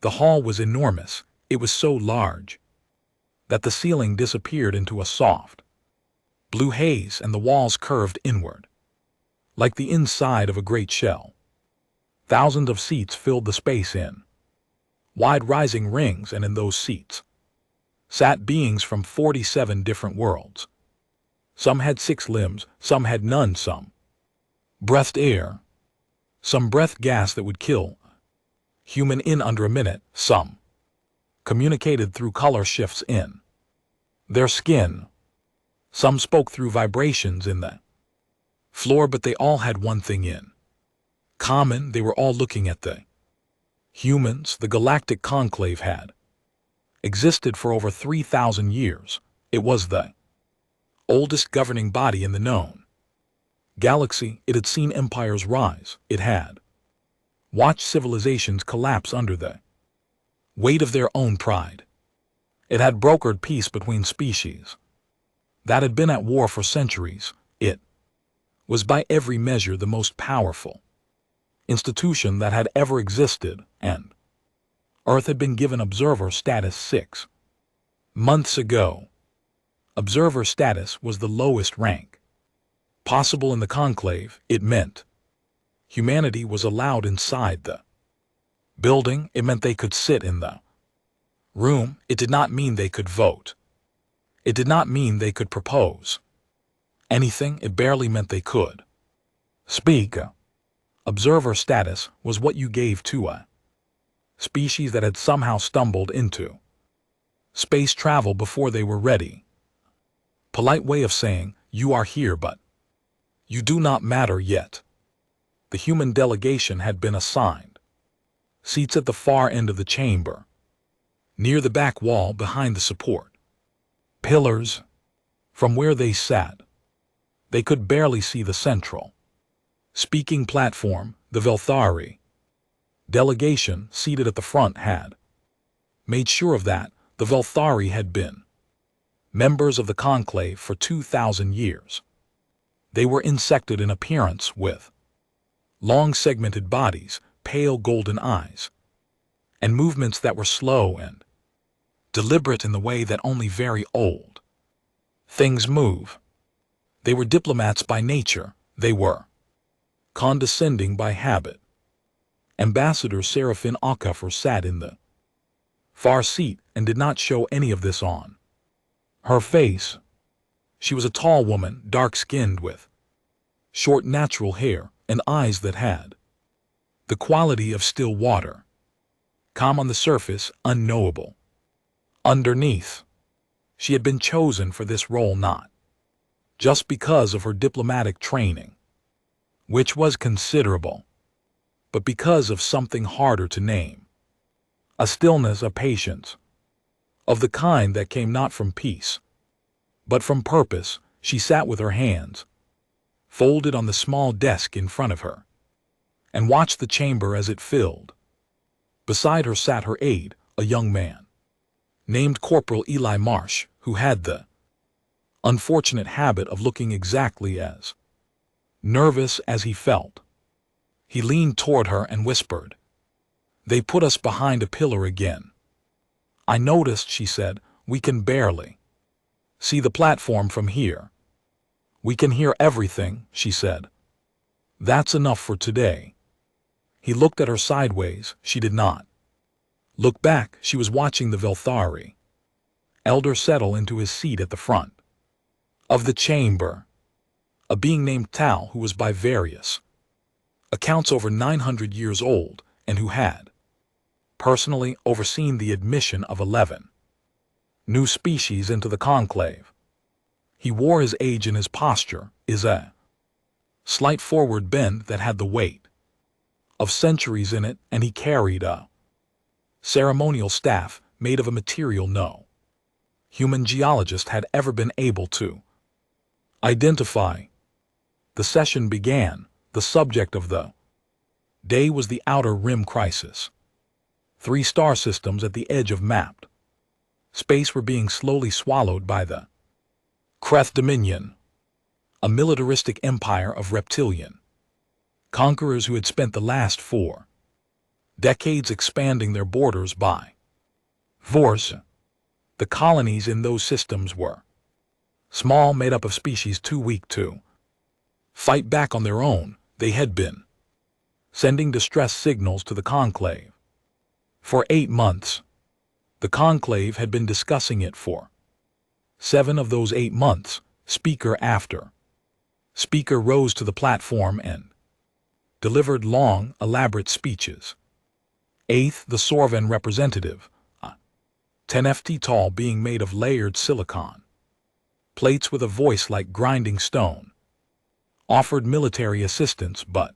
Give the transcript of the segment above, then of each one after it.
The hall was enormous. It was so large that the ceiling disappeared into a soft blue haze and the walls curved inward, like the inside of a great shell. Thousands of seats filled the space in wide rising rings, and in those seats sat beings from 47 different worlds. Some had 6 limbs, some had none, some breathed air, some breathed gas that would kill human in under a minute, some communicated through color shifts in their skin, some spoke through vibrations in the floor, but they all had one thing in common: they were all looking at the humans. The galactic conclave had existed for over 3,000 years. It was the oldest governing body in the known galaxy. It had seen empires rise. It had watched civilizations collapse under the weight of their own pride. It had brokered peace between species that had been at war for centuries. It was by every measure the most powerful institution that had ever existed, and Earth had been given observer status 6 months ago. Observer status was the lowest rank possible in the conclave. It meant humanity was allowed inside the building. It meant they could sit in the room. It did not mean they could vote. It did not mean they could propose anything. It barely meant they could speak. Observer status was what you gave to a species that had somehow stumbled into space travel before they were ready. Polite way of saying, you are here, but you do not matter yet. The human delegation had been assigned seats at the far end of the chamber, near the back wall behind the support pillars. From where they sat, they could barely see the central speaking platform. The Velthari delegation seated at the front had made sure of that. The Velthari had been members of the conclave for 2,000 years. They were insected in appearance, with long segmented bodies, pale golden eyes, and movements that were slow and deliberate in the way that only very old things move. They were diplomats by nature. They were condescending by habit. Ambassador Seraphin Akafer sat in the far seat and did not show any of this on her face. She was a tall woman, dark-skinned, with short natural hair and eyes that had the quality of still water, calm on the surface, unknowable underneath. She had been chosen for this role not just because of her diplomatic training, which was considerable, but because of something harder to name: a stillness, a patience, of the kind that came not from peace, but from purpose. She sat with her hands folded on the small desk in front of her, and watched the chamber as it filled. Beside her sat her aide, a young man named Corporal Eli Marsh, who had the unfortunate habit of looking exactly as nervous as he felt. He leaned toward her and whispered, "They put us behind a pillar again." "I noticed," she said. "We can barely see the platform from here." "We can hear everything," she said. "That's enough for today." He looked at her sideways. She did not look back. She was watching the Velthari elder settle into his seat at the front of the chamber. A being named Tal, who was by various accounts over 900 years old, and who had personally overseen the admission of 11 new species into the conclave. He wore his age in his posture, is a slight forward bend that had the weight of centuries in it, and he carried a ceremonial staff made of a material no human geologist had ever been able to identify. The session began. The subject of the day was the Outer Rim Crisis. 3 star systems at the edge of mapped space were being slowly swallowed by the Kreth Dominion, a militaristic empire of reptilian conquerors who had spent the last 4 decades expanding their borders by force. The colonies in those systems were small, made up of species too weak to fight back on their own. They had been sending distress signals to the conclave. For 8 months, the conclave had been discussing it. For 7 of those 8 months, speaker after speaker rose to the platform and delivered long, elaborate speeches. 8th, the Sorvan representative, 10 ft tall, being made of layered silicon plates with a voice like grinding stone, offered military assistance but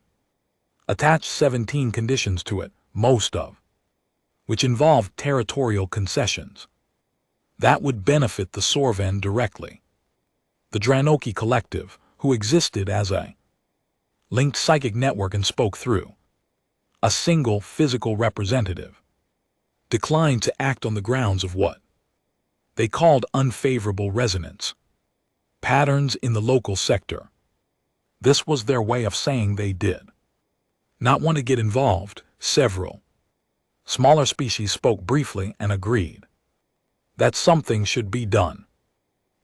attached 17 conditions to it, most of which involved territorial concessions that would benefit the Sorvan directly. The Dranoki Collective, who existed as a linked psychic network and spoke through a single physical representative, declined to act on the grounds of what they called unfavorable resonance patterns in the local sector. This was their way of saying they did not want to get involved. Several smaller species spoke briefly and agreed that something should be done.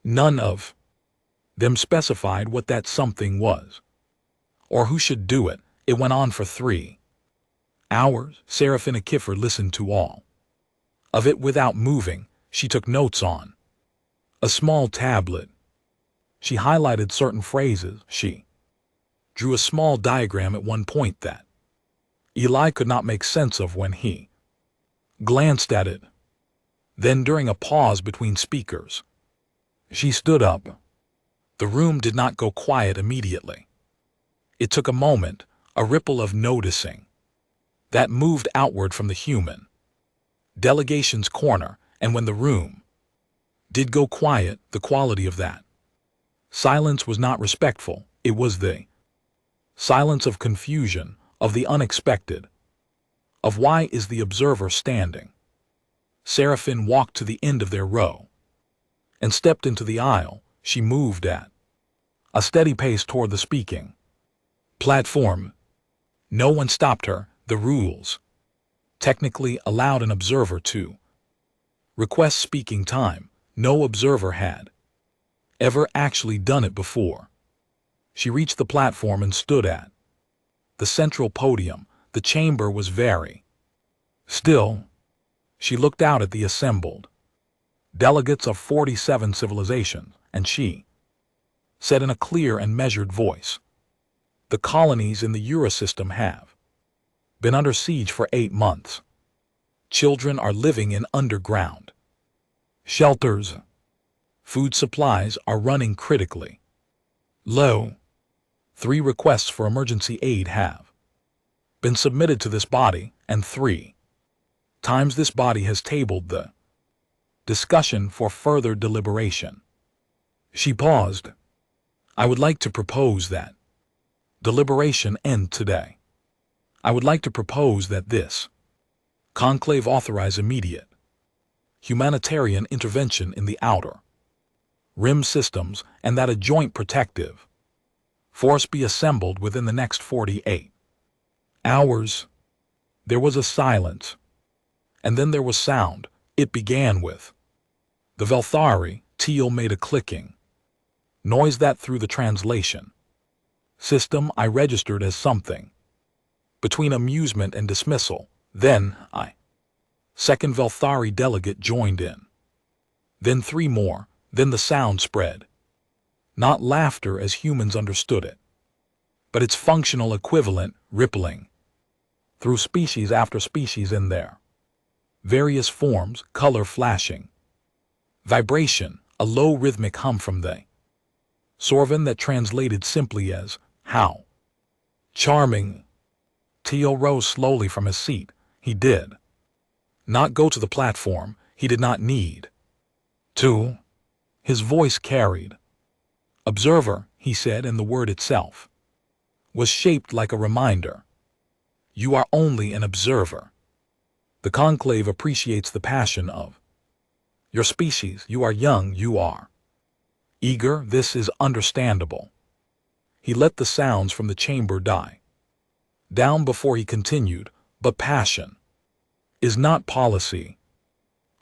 None of them specified what that something was or who should do it. It went on for 3 hours. Serafina Kiffer listened to all of it without moving. She took notes on a small tablet. She highlighted certain phrases. She drew a small diagram at one point that Eli could not make sense of when he glanced at it. Then, during a pause between speakers, she stood up. The room did not go quiet immediately. It took a moment, a ripple of noticing that moved outward from the human delegation's corner, and when the room did go quiet, the quality of that silence was not respectful. It was the silence of confusion, of the unexpected, of why is the observer standing. Seraphine walked to the end of their row and stepped into the aisle. She moved at a steady pace toward the speaking platform. No one stopped her. The rules technically allowed an observer to request speaking time. No observer had ever actually done it before. She reached the platform and stood at the central podium. The chamber was very still. She looked out at the assembled delegates of 47 civilizations, and she said in a clear and measured voice, "The colonies in the Eurosystem have been under siege for 8 months. Children are living in underground shelters. Food supplies are running critically low. 3 requests for emergency aid have been submitted to this body, and 3 times this body has tabled the discussion for further deliberation." She paused. "I would like to propose that deliberation end today. I would like to propose that this conclave authorize immediate humanitarian intervention in the outer rim systems, and that a joint protective force be assembled within the next 48 hours. There was a silence, and then there was sound. It began with the Velthari. Teal made a clicking noise that through the translation system I registered as something between amusement and dismissal. Then second Velthari delegate joined in. Then 3 more. Then the sound spread. Not laughter as humans understood it, but its functional equivalent, rippling through species after species in their various forms, color flashing, vibration, a low rhythmic hum from the Sorvan that translated simply as, "How charming." Teal rose slowly from his seat. He did not go to the platform. He did not need to. His voice carried. "Observer," he said, and the word itself was shaped like a reminder. "You are only an observer. The conclave appreciates the passion of your species. You are young, you are eager. This is understandable." He let the sounds from the chamber die down before he continued. But passion is not policy.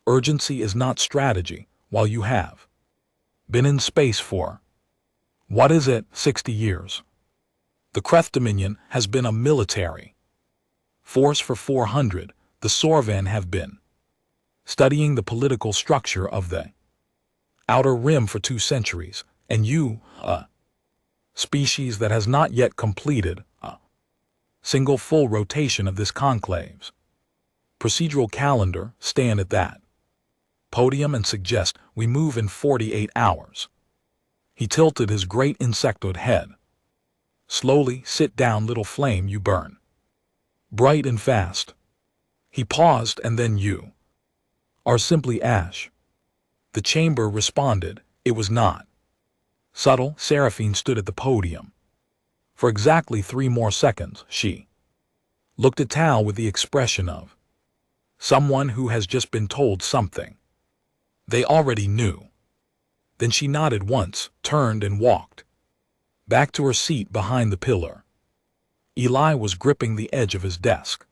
Urgency is not strategy. While you have been in space for, what is it, 60 years? The Kreth Dominion has been a military force for 400. The Sorvan have been studying the political structure of the Outer Rim for 2 centuries, and you, a species that has not yet completed a single full rotation of this conclave's procedural calendar, stand at that podium and suggest we move in 48 hours. He tilted his great insectoid head. Slowly, sit down, little flame, you burn bright and fast. He paused, and then you are simply ash. The chamber responded. It was not subtle. Seraphine stood at the podium. For exactly 3 more seconds, she looked at Tal with the expression of someone who has just been told something they already knew. Then she nodded once, turned and walked back to her seat behind the pillar. Eli was gripping the edge of his desk,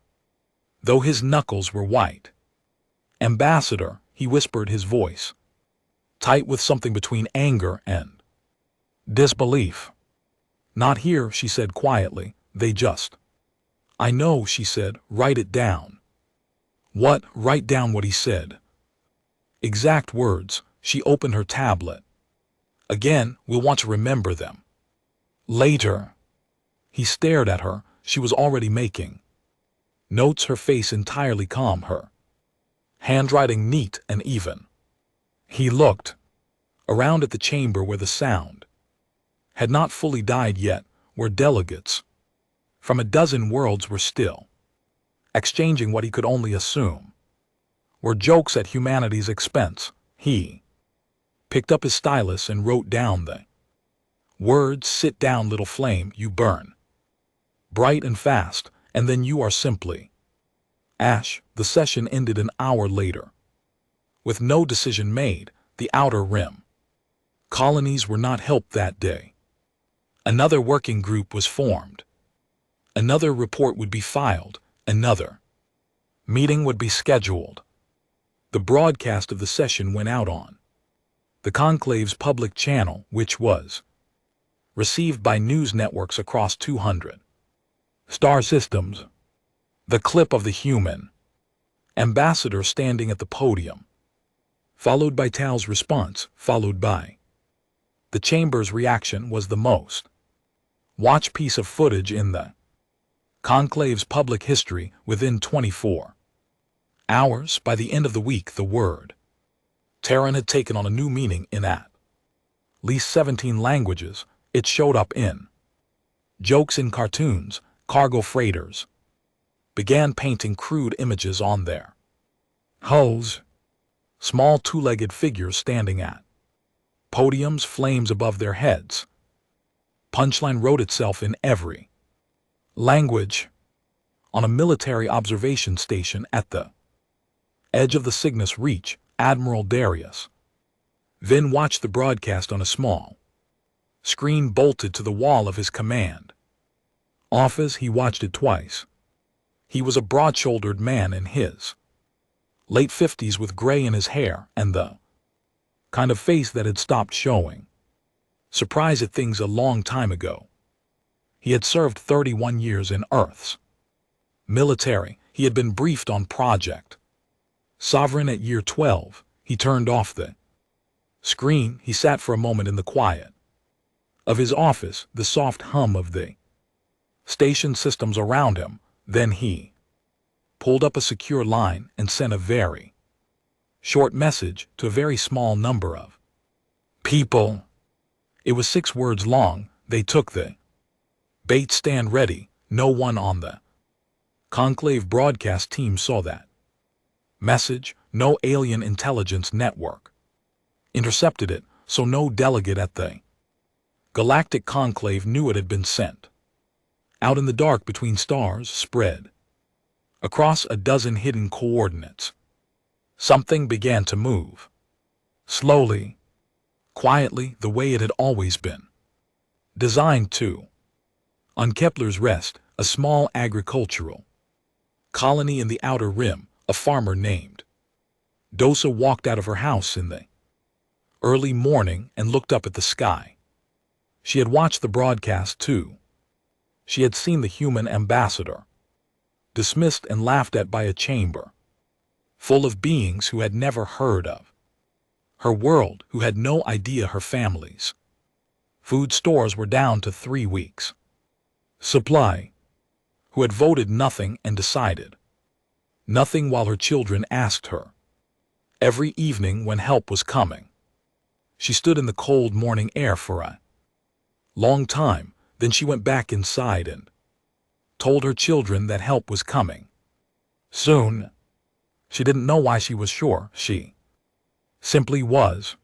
though his knuckles were white. Ambassador, he whispered, his voice tight with something between anger and disbelief. Not here, she said quietly. They just... I know, she said. Write it down. What? Write down what he said. Exact words. She opened her tablet. Again, we'll want to remember them later. He stared at her. She was already making notes, her face entirely calm, her handwriting neat and even. He looked around at the chamber where the sound had not fully died yet, where delegates from a dozen worlds were still exchanging what he could only assume were jokes at humanity's expense. He picked up his stylus and wrote down the words, sit down, little flame, you burn bright and fast, and then you are simply ash. The session ended an hour later. With no decision made, the Outer Rim colonies were not helped that day. Another working group was formed. Another report would be filed. Another meeting would be scheduled. The broadcast of the session went out on the conclave's public channel, which was received by news networks across 200 star systems. The clip of the human ambassador standing at the podium, followed by Tal's response, followed by the chamber's reaction, was the most watched piece of footage in the conclave's public history. Within 24 hours, by the end of the week, the word Terran had taken on a new meaning in at least 17 languages. It showed up in jokes, in cartoons. Cargo freighters began painting crude images on their hulls. Small 2-legged figures standing at podiums, flames above their heads. Punchline wrote itself in every language. On a military observation station at the edge of the Cygnus Reach, Admiral Darius Vin watched the broadcast on a small screen bolted to the wall of his command office. He watched it twice. He was a broad-shouldered man in his late 50s with gray in his hair and the kind of face that had stopped showing surprise at things a long time ago. He had served 31 years in Earth's military. He had been briefed on Project Sovereign at year 12. He turned off the screen. He sat for a moment in the quiet of his office, the soft hum of the station systems around him. Then he pulled up a secure line and sent a very short message to a very small number of people. It was 6 words long. They took the bait. Stand ready. No one on the conclave broadcast team saw that message. No alien intelligence network intercepted it, so no delegate at the galactic conclave knew it had been sent. Out in the dark between stars, spread across a dozen hidden coordinates, something began to move. Slowly, quietly, the way it had always been designed to. On Kepler's Rest, a small agricultural colony in the outer rim, a farmer named Dosa walked out of her house in the early morning and looked up at the sky. She had watched the broadcast too. She had seen the human ambassador, dismissed and laughed at by a chamber full of beings who had never heard of her world, who had no idea her family's food stores were down to 3 weeks' supply, who had voted nothing and decided nothing while her children asked her every evening when help was coming. She stood in the cold morning air for a long time, then she went back inside and told her children that help was coming soon. She didn't know why she was sure, she simply was.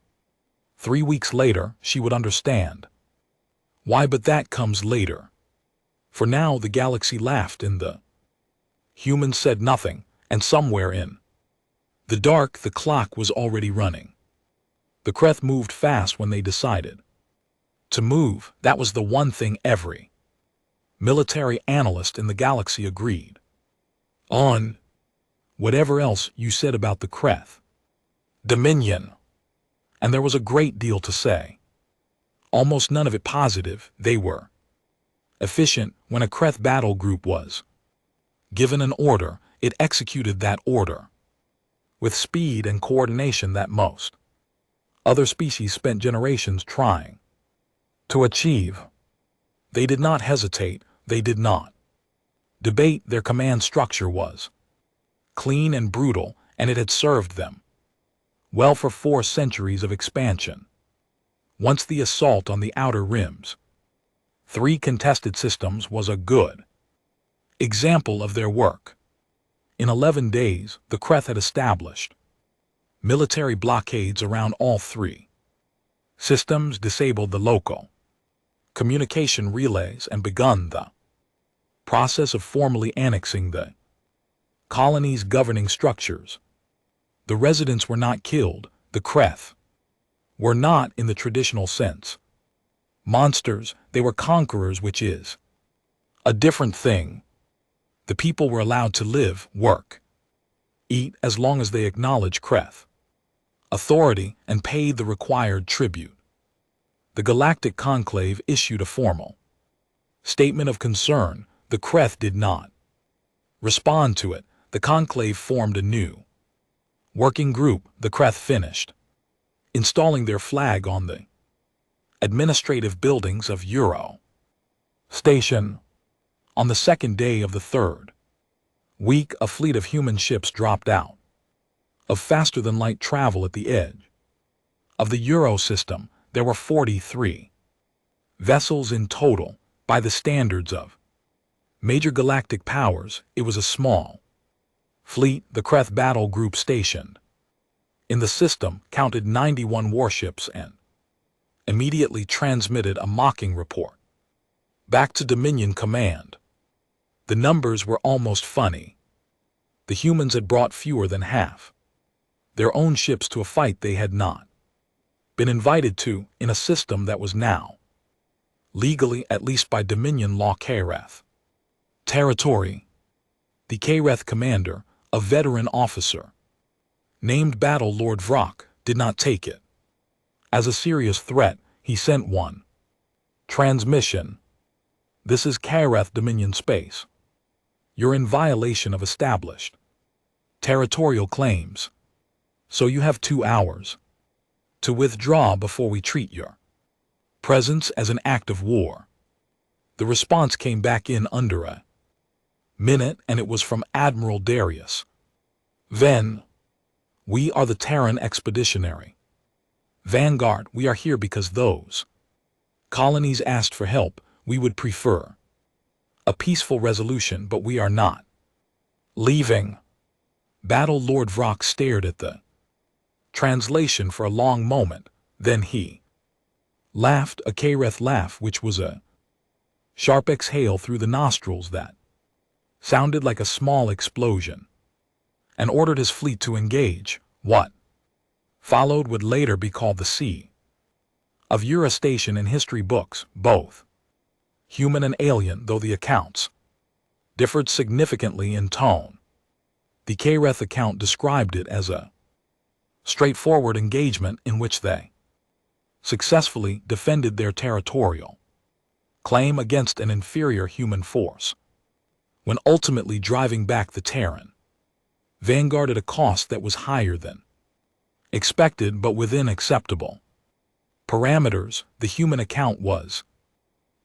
3 weeks later, she would understand why, but that comes later. For now the galaxy laughed and the humans said nothing, and somewhere in the dark the clock was already running. The Kreth moved fast when they decided to move. That was the one thing every military analyst in the galaxy agreed on. Whatever else you said about the Kreth Dominion, and there was a great deal to say, almost none of it positive, they were efficient. When a Kreth battle group was given an order, it executed that order with speed and coordination that most other species spent generations trying to achieve. They did not hesitate, they did not debate. Their command structure was clean and brutal, and it had served them well for 4 centuries of expansion. Once the assault on the outer rims, 3 contested systems, was a good example of their work. In 11 days, the Kreth had established military blockades around all 3 systems, disabled the local communication relays, and begun the process of formally annexing the colony's governing structures. The residents were not killed. The Kreth were not, in the traditional sense, monsters. They were conquerors, which is a different thing. The people were allowed to live, work, eat, as long as they acknowledged Kreth authority and paid the required tribute. The Galactic Conclave issued a formal statement of concern. The Kreth did not respond to it. The Conclave formed a new working group. The Kreth finished installing their flag on the administrative buildings of Euro Station. On the 2nd day of the 3rd week, a fleet of human ships dropped out of faster-than-light travel at the edge of the Euro system. There were 43 vessels in total. By the standards of major galactic powers, it was a small fleet. The Kreth battle group stationed in the system counted 91 warships and immediately transmitted a mocking report back to Dominion Command. The numbers were almost funny. The humans had brought fewer than half their own ships to a fight they had not been invited to, in a system that was now legally, at least by Dominion law, Kreth territory. The Kreth commander, a veteran officer named Battle Lord Vrock, did not take it as a serious threat. He sent one transmission. This is Kreth Dominion space. You're in violation of established territorial claims, so you have 2 hours to withdraw before we treat your presence as an act of war. The response came back in under a minute, and it was from Admiral Darius. Then, we are the Terran Expeditionary Vanguard. We are here because those colonies asked for help. We would prefer a peaceful resolution, but we are not leaving. Battle Lord Vrock stared at the translation for a long moment. Then he laughed, a Kreth laugh, which was a sharp exhale through the nostrils that sounded like a small explosion, and ordered his fleet to engage. What followed would later be called the Sea of Eurostation in history books, both human and alien, though the accounts differed significantly in tone. The Kareth account described it as a straightforward engagement in which they successfully defended their territorial claim against an inferior human force, when ultimately driving back the Terran vanguard at a cost that was higher than expected but within acceptable parameters. The human account was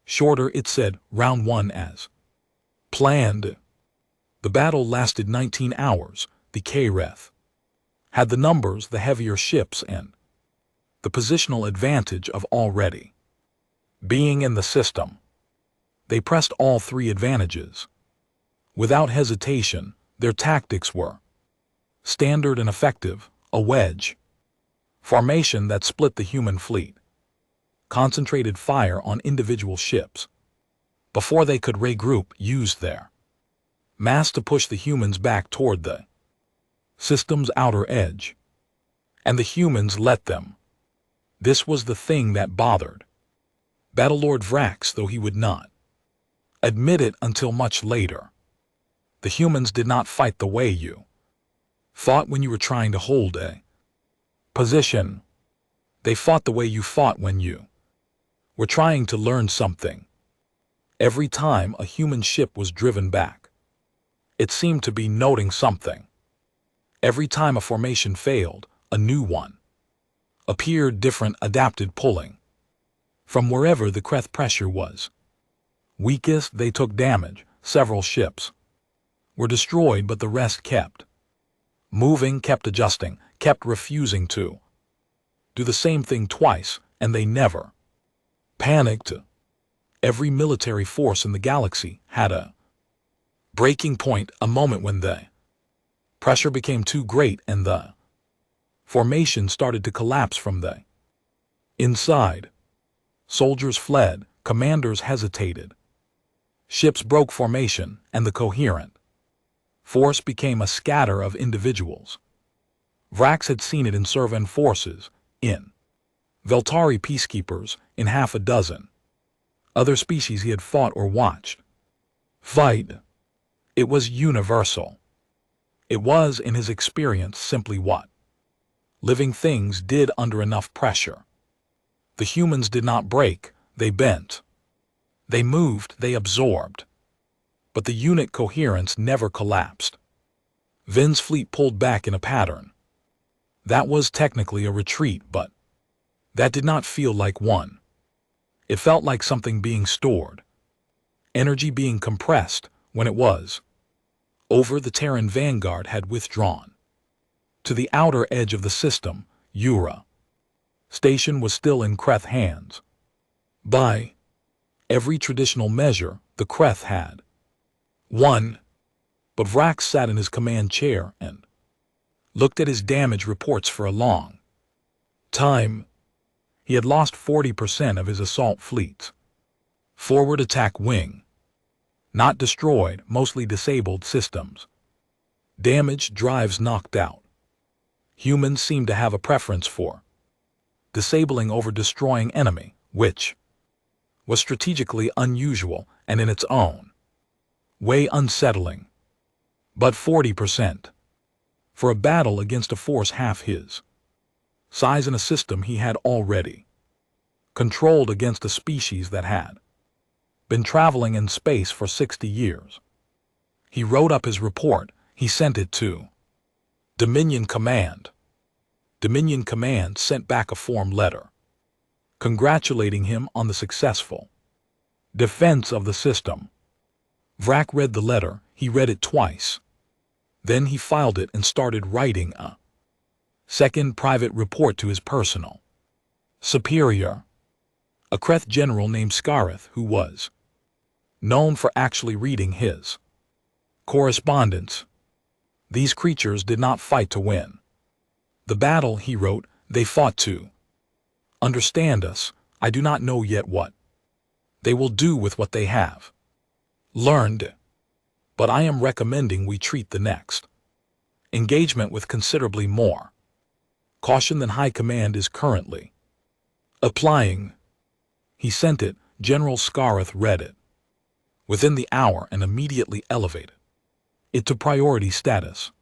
shorter. It said, Round 1 as planned. The battle lasted 19 hours. The Kareth had the numbers, the heavier ships, and the positional advantage of already being in the system. They pressed all three advantages. Without hesitation, their tactics were standard and effective: a wedge formation that split the human fleet, concentrated fire on individual ships before they could regroup, used their mass to push the humans back toward the system's outer edge, and the humans let them. This was the thing that bothered Battlelord Vrax, though he would not admit it until much later. The humans did not fight the way you fought when you were trying to hold a position. They fought the way you fought when you were trying to learn something. Every time a human ship was driven back, it seemed to be noting something. Every time a formation failed, a new one appeared, different, adapted, pulling from wherever the Kreth pressure was weakest. They took damage. Several ships were destroyed, but the rest kept moving, kept adjusting, kept refusing to do the same thing twice, and they never panicked. Every military force in the galaxy had a breaking point, a moment when the pressure became too great and the formation started to collapse from the inside. Soldiers fled, commanders hesitated, ships broke formation, and the coherent force became a scatter of individuals. Vrax had seen it in Servan forces, in Veltari peacekeepers, in half a dozen other species he had fought or watched fight. It was universal. It was, in his experience, simply what living things did under enough pressure. The humans did not break, they bent. They moved, they absorbed. But the unit coherence never collapsed. Vin's fleet pulled back in a pattern. That was technically a retreat, but that did not feel like one. It felt like something being stored, energy being compressed. When it was over, the Terran vanguard had withdrawn to the outer edge of the system. Ura station was still in Kreth hands. By every traditional measure, the Kreth had won. But Vrax sat in his command chair and looked at his damage reports for a long time. He had lost 40% of his assault fleet's forward attack wing. Not destroyed, mostly disabled systems. Damaged drives knocked out. Humans seemed to have a preference for disabling over destroying enemy, which was strategically unusual and in its own way unsettling. But 40% for a battle against a force half his size in a system he had already controlled, against a species that had been traveling in space for 60 years. He wrote up his report. He sent it to Dominion Command. Dominion Command sent back a form letter congratulating him on the successful defense of the system. Vrax read the letter. He read it twice. Then he filed it and started writing a second private report to his personal superior, a Kreth general named Scareth, who was known for actually reading his correspondence. These creatures did not fight to win the battle, he wrote. They fought to understand us. I do not know yet what they will do with what they have learned, but I am recommending we treat the next engagement with considerably more caution than High Command is currently applying. He sent it. General Scareth read it within the hour and immediately elevated it to priority status.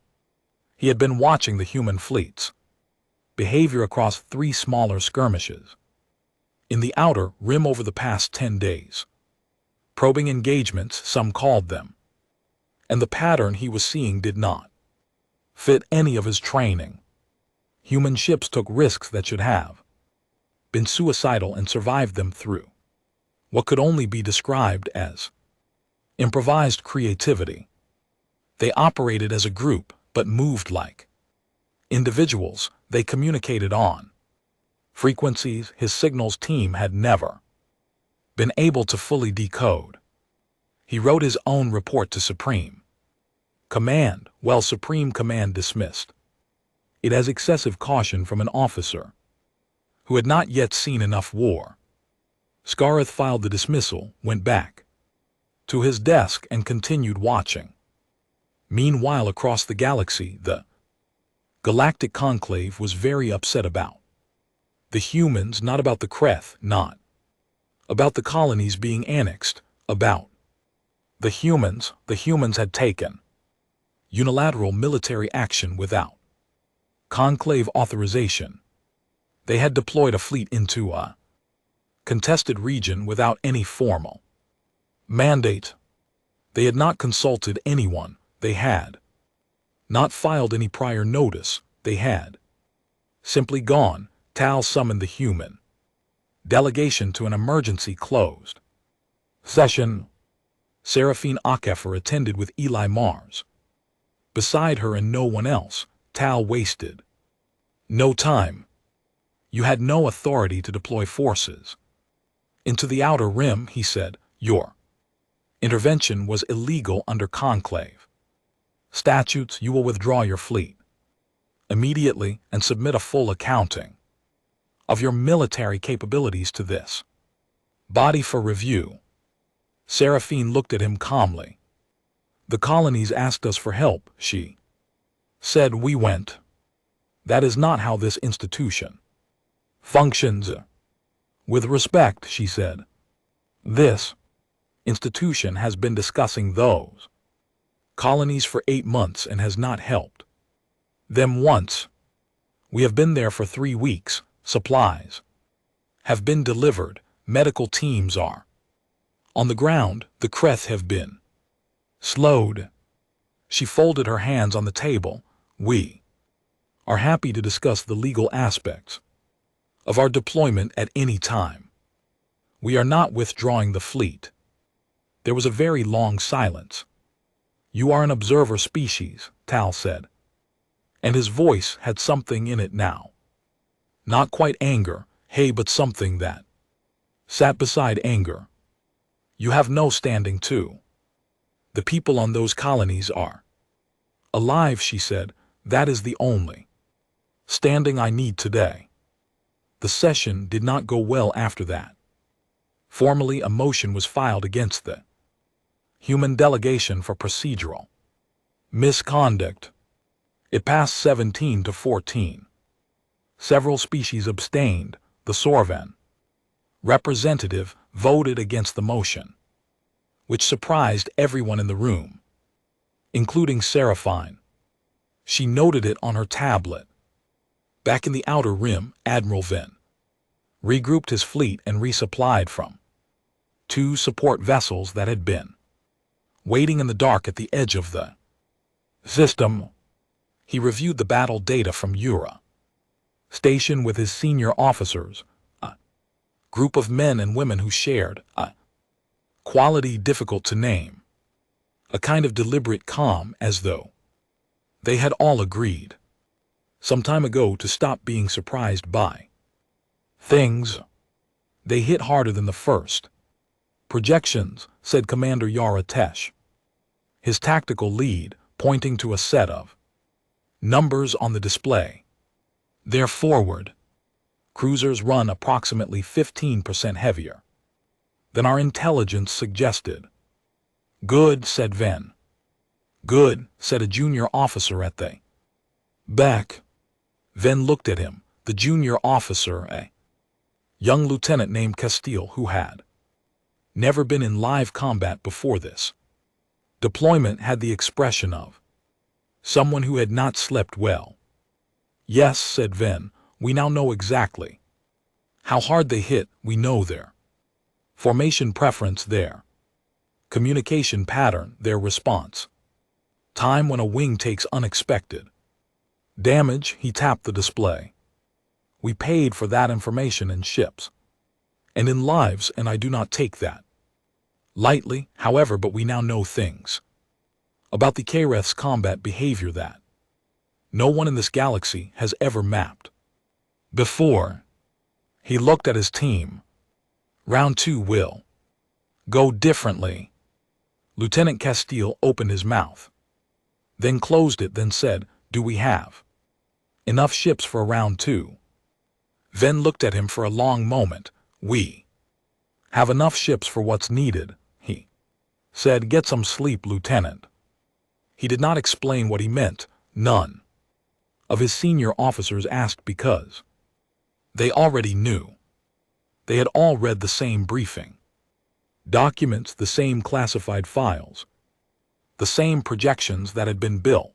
He had been watching the human fleet's behavior across 3 smaller skirmishes in the outer rim over the past 10 days. Probing engagements, some called them. And the pattern he was seeing did not fit any of his training. Human ships took risks that should have been suicidal and survived them through what could only be described as improvised creativity. They operated as a group, but moved like individuals. They communicated on frequencies his signals team had never been able to fully decode. He wrote his own report to Supreme Command. Well, Supreme Command dismissed it as excessive caution from an officer who had not yet seen enough war. Scareth filed the dismissal, went back to his desk, and continued watching. Meanwhile, across the galaxy, the Galactic Conclave was very upset about the humans, not about the Kreth, not about the colonies being annexed, about the humans. The humans had taken unilateral military action without Conclave authorization. They had deployed a fleet into a contested region without any formal mandate. They had not consulted anyone. They had not filed any prior notice. They had simply gone. Tal summoned the human delegation to an emergency closed session. Seraphine Akefer attended with Eli Mars beside her and no one else. Tal wasted no time. You had no authority to deploy forces into the outer rim, he said. Your intervention was illegal under Conclave statutes. You will withdraw your fleet immediately and submit a full accounting of your military capabilities to this body for review. Seraphine looked at him calmly. The colonies asked us for help, she said. We went. That is not how this institution functions. With respect, she said. This institution has been discussing those colonies for 8 months and has not helped them once. We have been there for 3 weeks. Supplies have been delivered. Medical teams are on the ground. The Kreth have been slowed. She folded her hands on the table. We are happy to discuss the legal aspects of our deployment at any time. We are not withdrawing the fleet. There was a very long silence. You are an observer species, Tal said, and his voice had something in it now. Not quite anger, hey, but something that sat beside anger. You have no standing too. The people on those colonies are alive, she said. That is the only standing I need today. The session did not go well after that. Formally, a motion was filed against the human delegation for procedural misconduct. It passed 17 to 14. Several species abstained. The Sorvan representative voted against the motion, which surprised everyone in the room, including Seraphine. She noted it on her tablet. Back in the outer rim, Admiral Venn regrouped his fleet and resupplied from 2 support vessels that had been waiting in the dark at the edge of the system. He reviewed the battle data from Ura Station with his senior officers, a group of men and women who shared a quality difficult to name, a kind of deliberate calm, as though they had all agreed some time ago to stop being surprised by things. They hit harder than the first projections, said Commander Yara Tesh, his tactical lead, pointing to a set of numbers on the display. Their forward cruisers run approximately 15% heavier than our intelligence suggested. Good, said Venn. Good, said a junior officer at the back. Venn looked at him. The junior officer, a young lieutenant named Castile, who had never been in live combat before this deployment, had the expression of someone who had not slept well. Yes, said Ven, we now know exactly. How hard they hit, we know their formation preference there. Communication pattern, their response. Time when a wing takes unexpected damage, he tapped the display. We paid for that information in ships and in lives, and I do not take that lightly, however, but we now know things about the Kareth's combat behavior that no one in this galaxy has ever mapped before. He looked at his team. Round 2 will go differently. Lieutenant Castile opened his mouth, then closed it, then said, do we have enough ships for round 2? Ven looked at him for a long moment. We have enough ships for what's needed, he said. Get some sleep, Lieutenant. He did not explain what he meant. None of his senior officers asked because they already knew. They had all read the same briefing documents, the same classified files, the same projections that had been built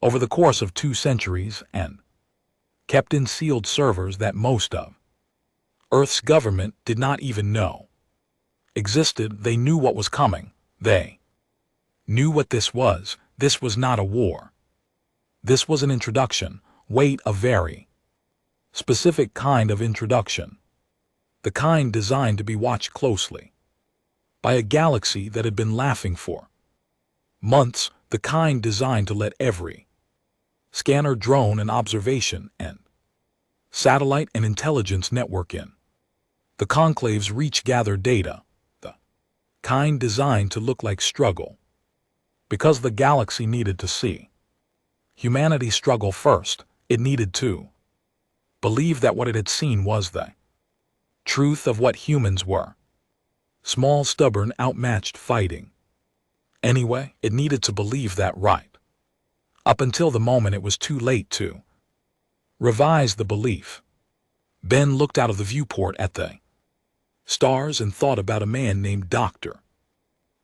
over the course of 2 centuries and kept in sealed servers that most of Earth's government did not even know existed. They knew what was coming. They knew what this was. This was not a war. This was an introduction. Wait, a very specific kind of introduction. The kind designed to be watched closely by a galaxy that had been laughing for months, the kind designed to let every scanner, drone, and observation and satellite and intelligence network in the Conclave's reach gather data, the kind designed to look like struggle, because the galaxy needed to see humanity struggle first. It needed to believe that what it had seen was the truth of what humans were. Small, stubborn, outmatched fighting. Anyway, it needed to believe that right up until the moment it was too late to revise the belief. Ben looked out of the viewport at the stars and thought about a man named Dr.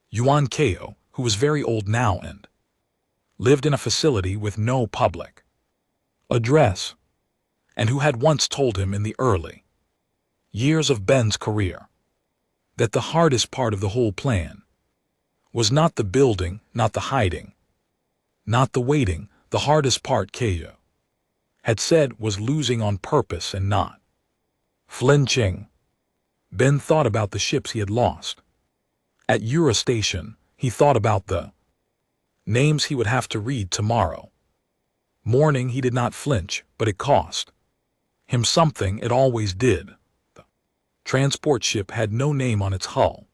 Yuan Kao, who was very old now and lived in a facility with no public address, and who had once told him in the early years of Ben's career that the hardest part of the whole plan was not the building, not the hiding, not the waiting. The hardest part, Kao had said, was losing on purpose and not flinching. Ben thought about the ships he had lost. At Eurostation, he thought about the names he would have to read tomorrow morning. He did not flinch, but it cost him something. It always did. The transport ship had no name on its hull,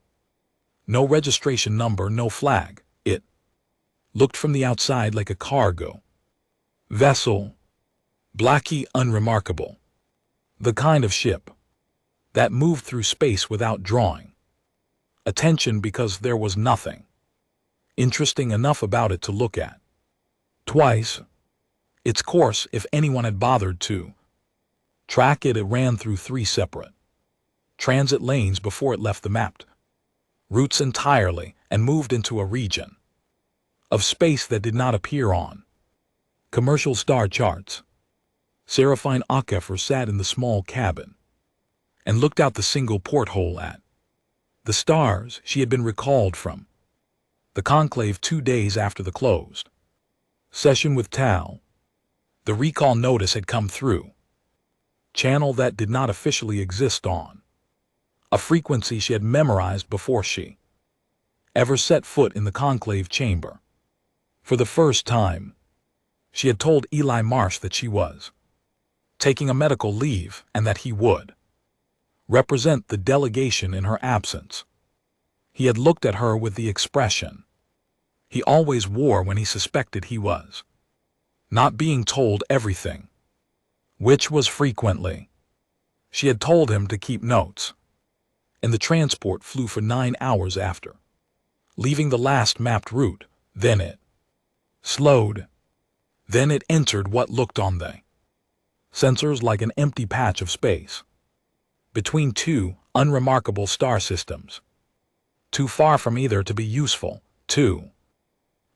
no registration number, no flag. It looked from the outside like a cargo vessel, blacky, unremarkable. The kind of ship that moved through space without drawing attention because there was nothing interesting enough about it to look at twice. Its course, if anyone had bothered to track it, it ran through 3 separate transit lanes before it left the mapped routes entirely and moved into a region of space that did not appear on commercial star charts. Seraphine Akefer sat in the small cabin and looked out the single porthole at the stars. She had been recalled from the Conclave 2 days after the closed session with Tal. The recall notice had come through channel that did not officially exist on a frequency she had memorized before she ever set foot in the Conclave chamber. For the first time, she had told Eli Marsh that she was taking a medical leave and that he would represent the delegation in her absence. He had looked at her with the expression he always wore when he suspected he was not being told everything, which was frequently. She had told him to keep notes, and the transport flew for 9 hours after leaving the last mapped route. Then it slowed. Then it entered what looked on the sensors like an empty patch of space between 2 unremarkable star systems, too far from either to be useful, too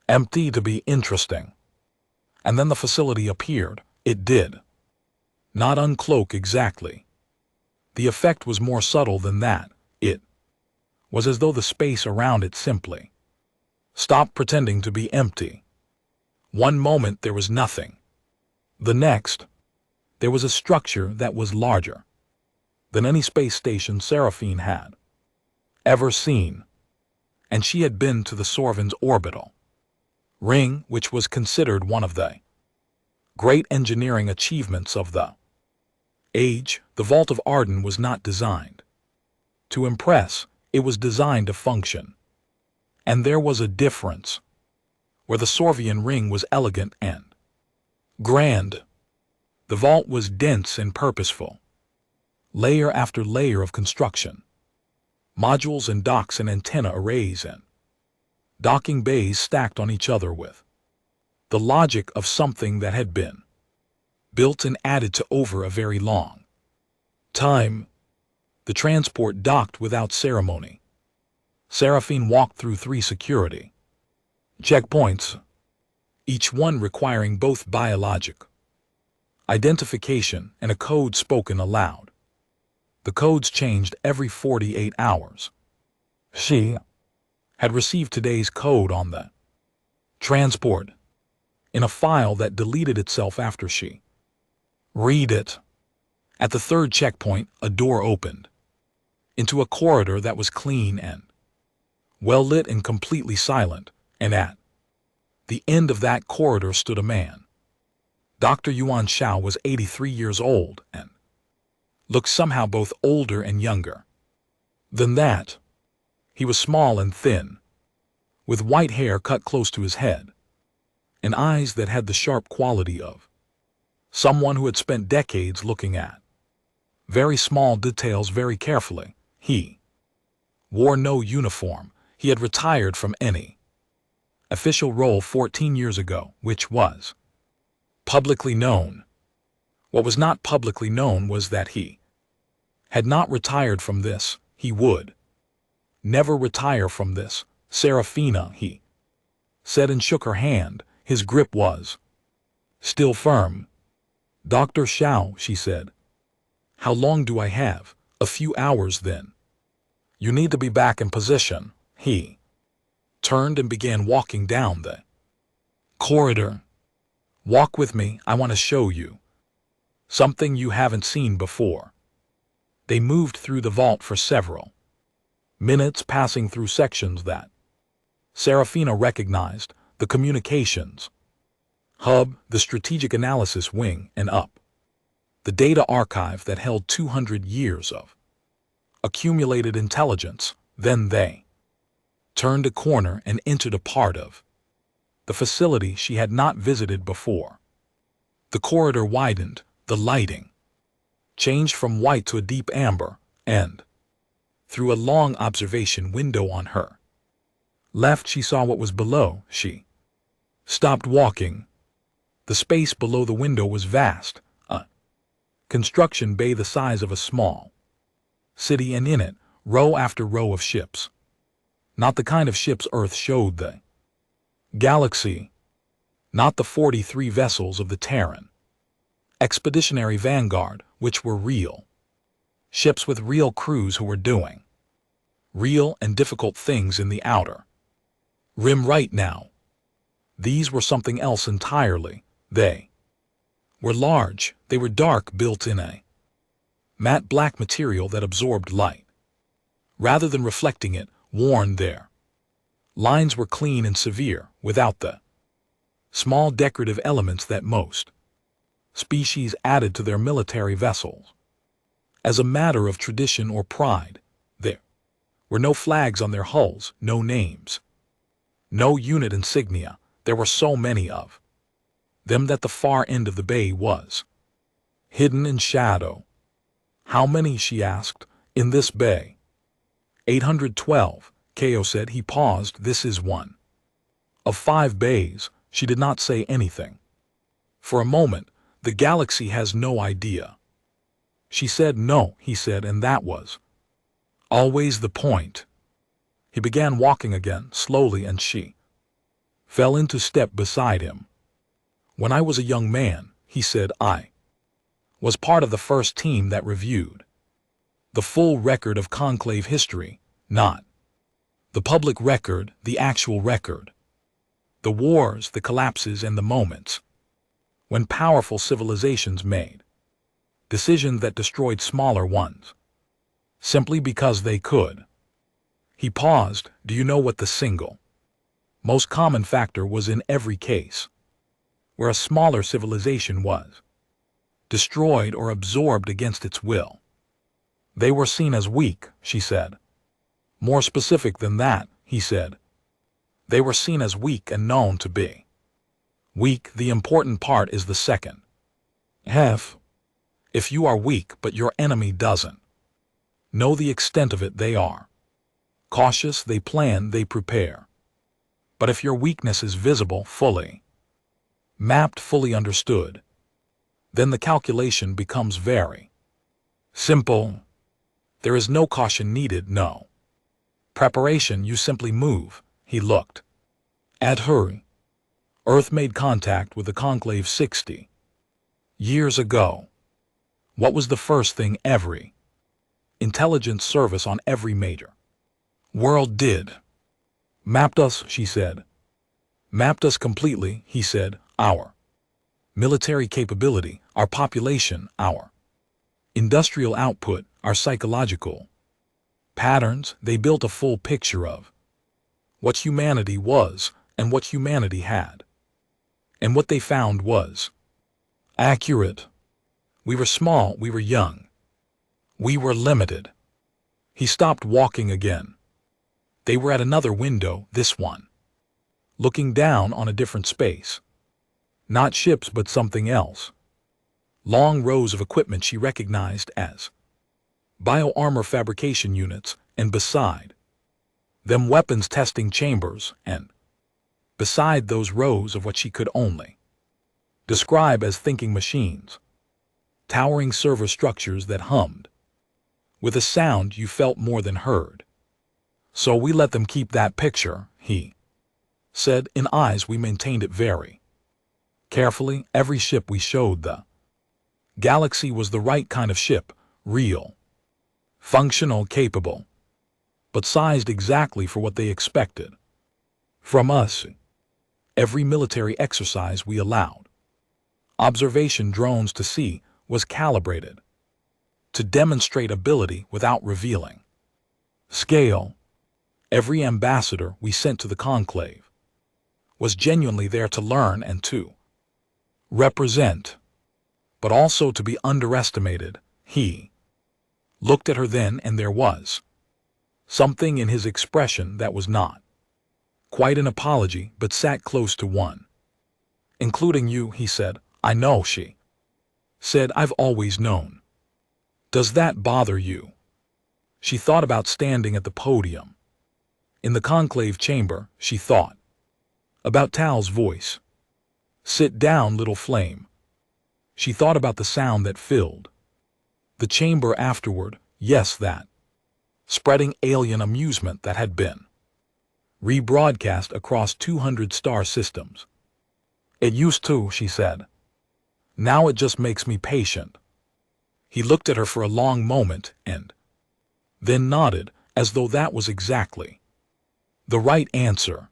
empty to be interesting. And then the facility appeared. It did. Not uncloak exactly. The effect was more subtle than that. It was as though the space around it simply stopped pretending to be empty. One moment there was nothing. The next, there was a structure that was larger than any space station Seraphine had ever seen, and she had been to the Sorvin's orbital ring, which was considered one of the great engineering achievements of the age. The Vault of Arden was not designed to impress, it was designed to function. And there was a difference. Where the Sorvian ring was elegant and grand, the vault was dense and purposeful. Layer after layer of construction. Modules and docks and antenna arrays and docking bays stacked on each other with the logic of something that had been built and added to over a very long time. The transport docked without ceremony. Seraphine walked through 3 security checkpoints, each one requiring both biologic identification and a code spoken aloud. The codes changed every 48 hours. She had received today's code on the transport in a file that deleted itself after she read it. At the 3rd checkpoint, a door opened into a corridor that was clean and well lit and completely silent, and at the end of that corridor stood a man. Dr. Yuan Shao was 83 years old and looked somehow both older and younger than that. He was small and thin, with white hair cut close to his head, and eyes that had the sharp quality of someone who had spent decades looking at very small details very carefully. He wore no uniform. He had retired from any official role 14 years ago, which was publicly known. What was not publicly known was that he had not retired from this. He would never retire from this. Seraphina, he said and shook her hand. His grip was still firm. Dr. Shao, she said. How long do I have? A few hours then. You need to be back in position. He turned and began walking down the corridor. Walk with me, I want to show you something you haven't seen before. They moved through the vault for several minutes, passing through sections that Seraphina recognized: the communications hub, the strategic analysis wing, and up the data archive that held 200 years of accumulated intelligence. Then they turned a corner and entered a part of the facility she had not visited before. The corridor widened, the lighting changed from white to a deep amber, and through a long observation window on her left she saw what was below. She stopped walking. The space below the window was vast, a construction bay the size of a small city, and in it, row after row of ships. Not the kind of ships Earth showed the galaxy. Not the 43 vessels of the Terran Expeditionary Vanguard, which were real ships with real crews who were doing real and difficult things in the outer rim right now. These were something else entirely. They were large, they were dark, built in a matte black material that absorbed light rather than reflecting it. Worn, their lines were clean and severe, without the small decorative elements that most species added to their military vessels. As a matter of tradition or pride, there were no flags on their hulls, no names, no unit insignia. There were so many of them that the far end of the bay was hidden in shadow. How many, she asked, in this bay? 812, Kao said. He paused. This is one of 5 bays. She did not say anything. For a moment, the galaxy has no idea. She said no, he said, and that was always the point. He began walking again, slowly, and she fell into step beside him. When I was a young man, he said, I was part of the first team that reviewed the full record of conclave history, not the public record, the actual record. The wars, the collapses, and the moments when powerful civilizations made decisions that destroyed smaller ones, simply because they could. He paused. Do you know what the single most common factor was in every case where a smaller civilization was destroyed or absorbed against its will? They were seen as weak, she said. More specific than that, he said. They were seen as weak and known to be weak. The important part is the second half. If you are weak but your enemy doesn't know the extent of it, they are cautious, they plan, they prepare. But if your weakness is visible, fully mapped, fully understood, then the calculation becomes very simple. There is no caution needed, no preparation, you simply move. He looked at her. Earth made contact with the conclave 60 years ago. What was the first thing every intelligence service on every major world did? Mapped us, she said. Mapped us completely, he said. Our military capability, our population, our industrial output, our psychological patterns. They built a full picture of what humanity was and what humanity had. And what they found was accurate. We were small, we were young, we were limited. He stopped walking again. They were at another window, this one, looking down on a different space. Not ships, but something else. Long rows of equipment she recognized as bio-armor fabrication units, and beside them weapons testing chambers, and beside those rows of what she could only describe as thinking machines, towering server structures that hummed with a sound you felt more than heard. So we let them keep that picture, he said. In eyes we maintained it very carefully. Every ship we showed the galaxy was the right kind of ship, real, functional, capable, but sized exactly for what they expected from us. Every military exercise we allowed observation drones to see was calibrated to demonstrate ability without revealing scale. Every ambassador we sent to the conclave was genuinely there to learn and to represent, but also to be underestimated. He looked at her then, and there was something in his expression that was not quite an apology, but sat close to one. Including you, he said. I know, she said. I've always known. Does that bother you? She thought about standing at the podium in the conclave chamber. She thought about Tal's voice. Sit down, little flame. She thought about the sound that filled the chamber afterward. Yes, that spreading alien amusement that had been rebroadcast across 200 star systems. It used to, she said. Now it just makes me patient. He looked at her for a long moment and then nodded, as though that was exactly the right answer.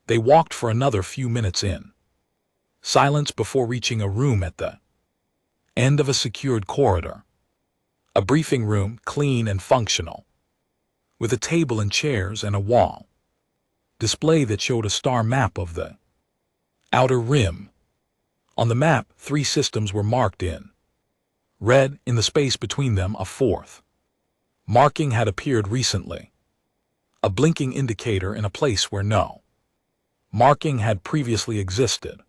They walked for another few minutes in silence before reaching a room at the end of a secured corridor. A briefing room, clean and functional, with a table and chairs and a wall display that showed a star map of the outer rim. On the map, 3 systems were marked in red. In the space between them, a 4th marking had appeared recently, a blinking indicator in a place where no marking had previously existed.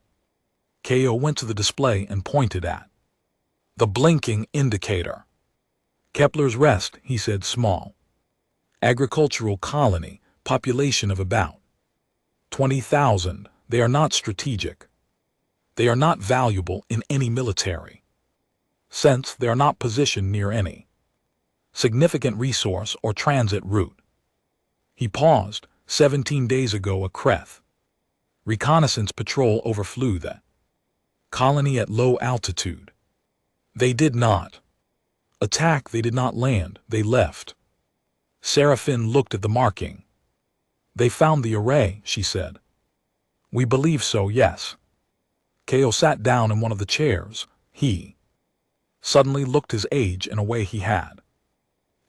Ko went to the display and pointed at the blinking indicator. Kepler's Rest, he said. Small agricultural colony, population of about 20,000. They are not strategic. They are not valuable in any military sense. They are not positioned near any significant resource or transit route. He paused. 17 days ago, a Kreth reconnaissance patrol overflew the Colony at low altitude. They did not attack, they did not land, they left. Seraphine looked at the marking. They found the array, she said. We believe so, yes. Kao sat down in one of the chairs. He suddenly looked his age in a way he had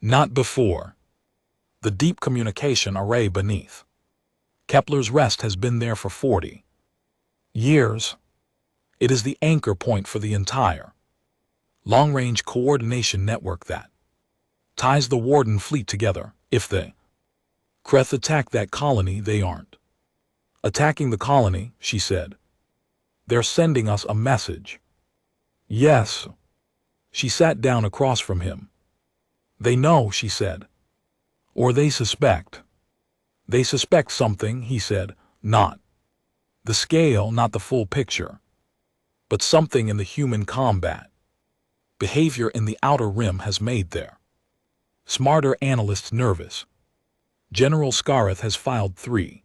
not before. The deep communication array beneath Kepler's rest has been there for 40 years. It is the anchor point for the entire long-range coordination network that ties the Warden fleet together. If the Kreth attack that colony, they aren't attacking the colony, she said. They're sending us a message. Yes. She sat down across from him. They know, she said. Or they suspect. They suspect something, he said. Not the scale, not the full picture, but something in the human combat behavior in the outer rim has made their smarter analysts nervous. General Scareth has filed 3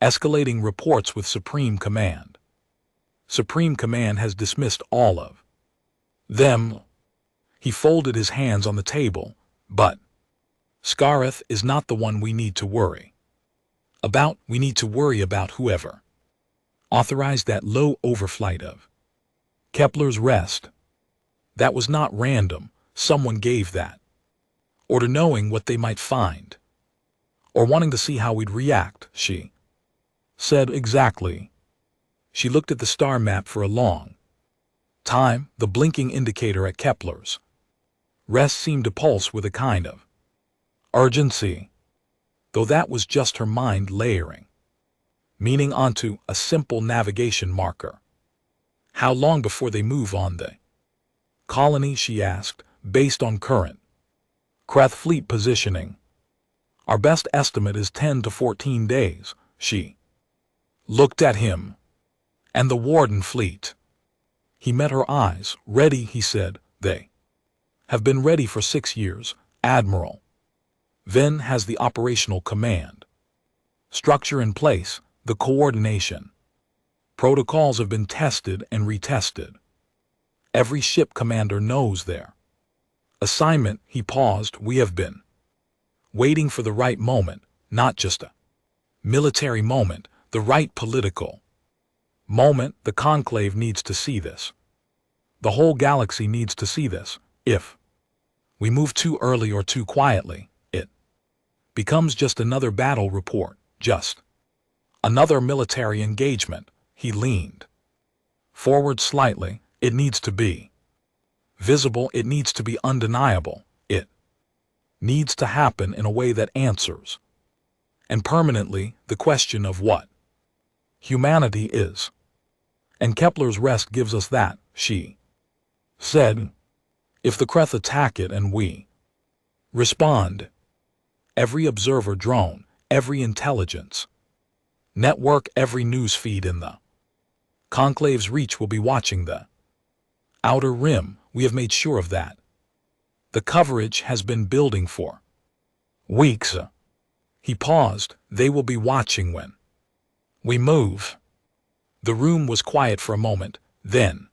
escalating reports with Supreme Command. Supreme Command has dismissed all of them. He folded his hands on the table. But Scareth is not the one we need to worry about. We need to worry about whoever authorized that low overflight of Kepler's rest. That was not random. Someone gave that order knowing what they might find, or wanting to see how we'd react, she said. Exactly. She looked at the star map for a long time. The blinking indicator at Kepler's rest seemed to pulse with a kind of urgency, though that was just her mind layering meaning onto a simple navigation marker. How long before they move on the colony, she asked, based on current Kreth fleet positioning. Our best estimate is 10 to 14 days, she looked at him. And the Warden fleet. He met her eyes. Ready, he said. They have been ready for 6 years, Admiral. Then has the operational command structure in place, the coordination protocols have been tested and retested. Every ship commander knows their assignment. He paused. We have been waiting for the right moment, not just a military moment, the right political moment. The Conclave needs to see this. The whole galaxy needs to see this. If we move too early or too quietly, it becomes just another battle report, just another military engagement. He leaned forward slightly. It needs to be visible. It needs to be undeniable. It needs to happen in a way that answers, and permanently, the question of what humanity is. And Kepler's rest gives us that, she said. If the Kreth attack it and we respond, every observer drone, every intelligence network, every news feed in the Conclave's reach will be watching the outer rim. We have made sure of that. The coverage has been building for weeks. He paused. They will be watching when we move. The room was quiet for a moment. Then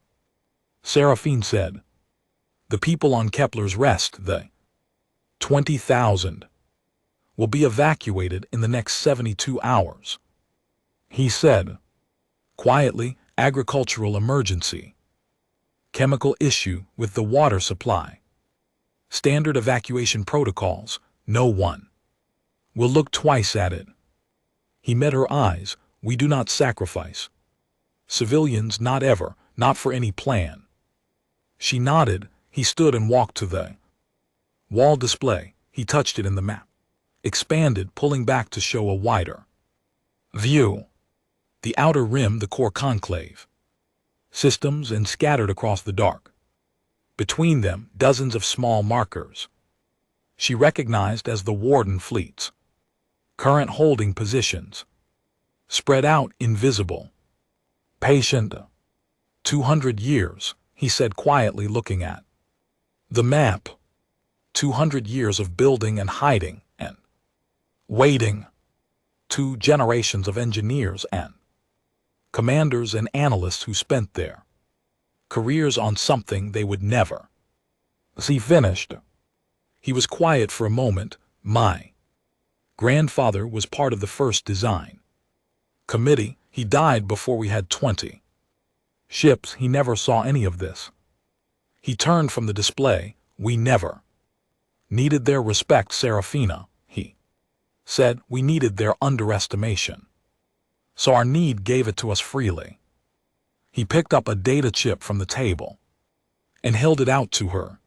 Seraphine said, the people on Kepler's rest, the 20,000, will be evacuated in the next 72 hours. He said quietly, agricultural emergency, chemical issue with the water supply, standard evacuation protocols. No one will look twice at it. He met her eyes. We do not sacrifice civilians, not ever, not for any plan. She nodded. He stood and walked to the wall display. He touched it in the map, expanded, pulling back to show a wider view. The outer rim, the core conclave systems, and scattered across the dark. Between them, dozens of small markers she recognized as the Warden fleet's current holding positions, spread out, invisible. Patient. 200 years, he said quietly, looking at the map. 200 years of building and hiding and waiting. 2 generations of engineers and commanders and analysts who spent their careers on something they would never see finished. He was quiet for a moment. My grandfather was part of the first design committee. He died before we had 20 ships. He never saw any of this. He turned from the display. We never needed their respect, Serafina, he said. We needed their underestimation. So our need gave it to us freely. He picked up a data chip from the table and held it out to her.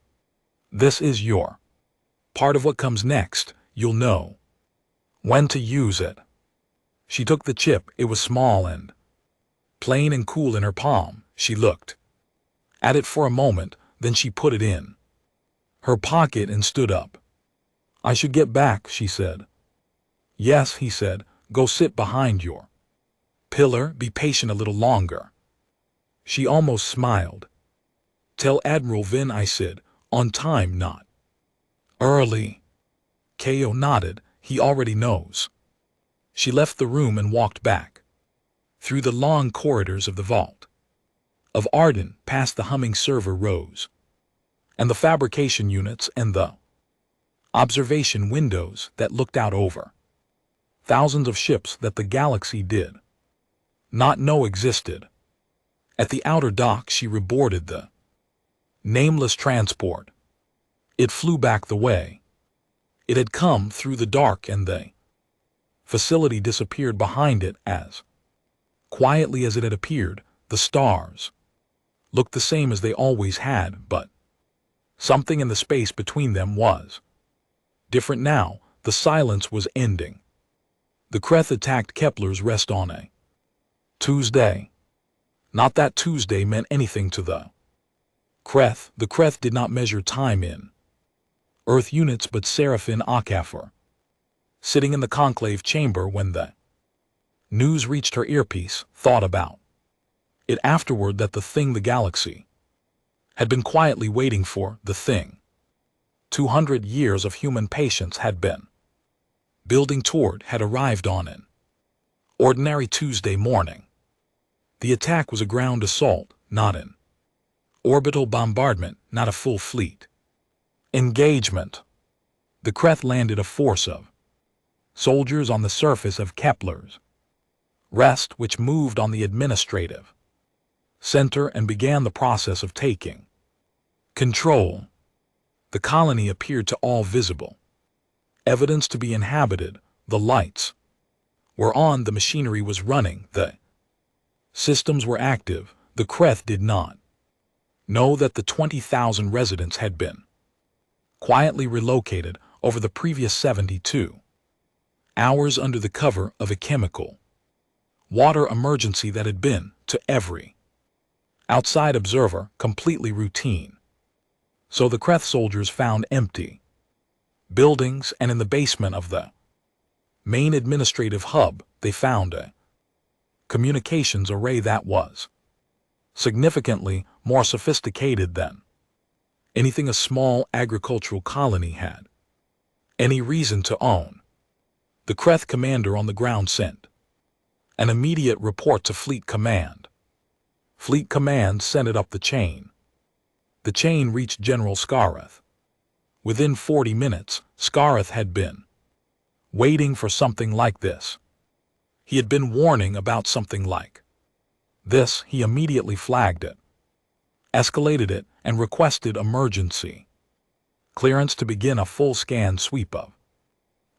This is your part of what comes next. You'll know when to use it. She took the chip. It was small and plain and cool in her palm. She looked at it for a moment, then she put it in her pocket and stood up. I should get back, she said. Yes, he said. Go sit behind your pillar. Be patient a little longer. She almost smiled. Tell Admiral Vin I said, on time, not early. Ko nodded. He already knows. She left the room and walked back through the long corridors of the vault of Arden, past the humming server rows and the fabrication units and the observation windows that looked out over thousands of ships that the galaxy did not know existed. At the outer dock, she reboarded the nameless transport. It flew back the way it had come, through the dark, and the facility disappeared behind it as quietly as it had appeared. The stars looked the same as they always had, but something in the space between them was different now. The silence was ending. The Kreth attacked Kepler's rest on a Tuesday. Not that Tuesday meant anything to the Kreth. The Kreth did not measure time in Earth units, but Seraphin Akafor, sitting in the conclave chamber when the news reached her earpiece, thought about it afterward, that the thing the galaxy had been quietly waiting for, the thing 200 years of human patience had been building toward, had arrived on an ordinary Tuesday morning. The attack was a ground assault, not an orbital bombardment, not a full fleet engagement. The Kreth landed a force of soldiers on the surface of Kepler's rest, which moved on the administrative center and began the process of taking control. The colony appeared to all visible evidence to be inhabited. The lights were on, the machinery was running, the systems were active. The Kreth did not know that the 20,000 residents had been quietly relocated over the previous 72 hours under the cover of a chemical water emergency that had been, to every outside observer, completely routine. So the Kreth soldiers found empty buildings, and in the basement of the main administrative hub, they found a communications array that was significantly more sophisticated than anything a small agricultural colony had any reason to own. The Kreth commander on the ground sent an immediate report to Fleet Command. Fleet Command sent it up the chain. The chain reached General Scareth. Within 40 minutes, Scareth had been waiting for something like this. He had been warning about something like this. He immediately flagged it, escalated it, and requested emergency clearance to begin a full-scan sweep of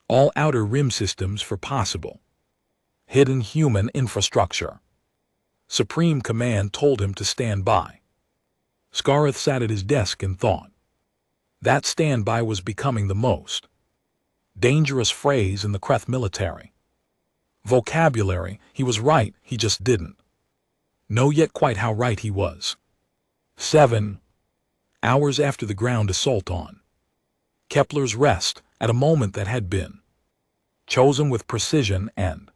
all outer rim systems for possible hidden human infrastructure. Supreme Command told him to stand by. Scareth sat at his desk and thought. That standby was becoming the most dangerous phrase in the Kreth military vocabulary. He was right, he just didn't know yet quite how right he was. 7 hours after the ground assault on Kepler's rest, at a moment that had been chosen with precision and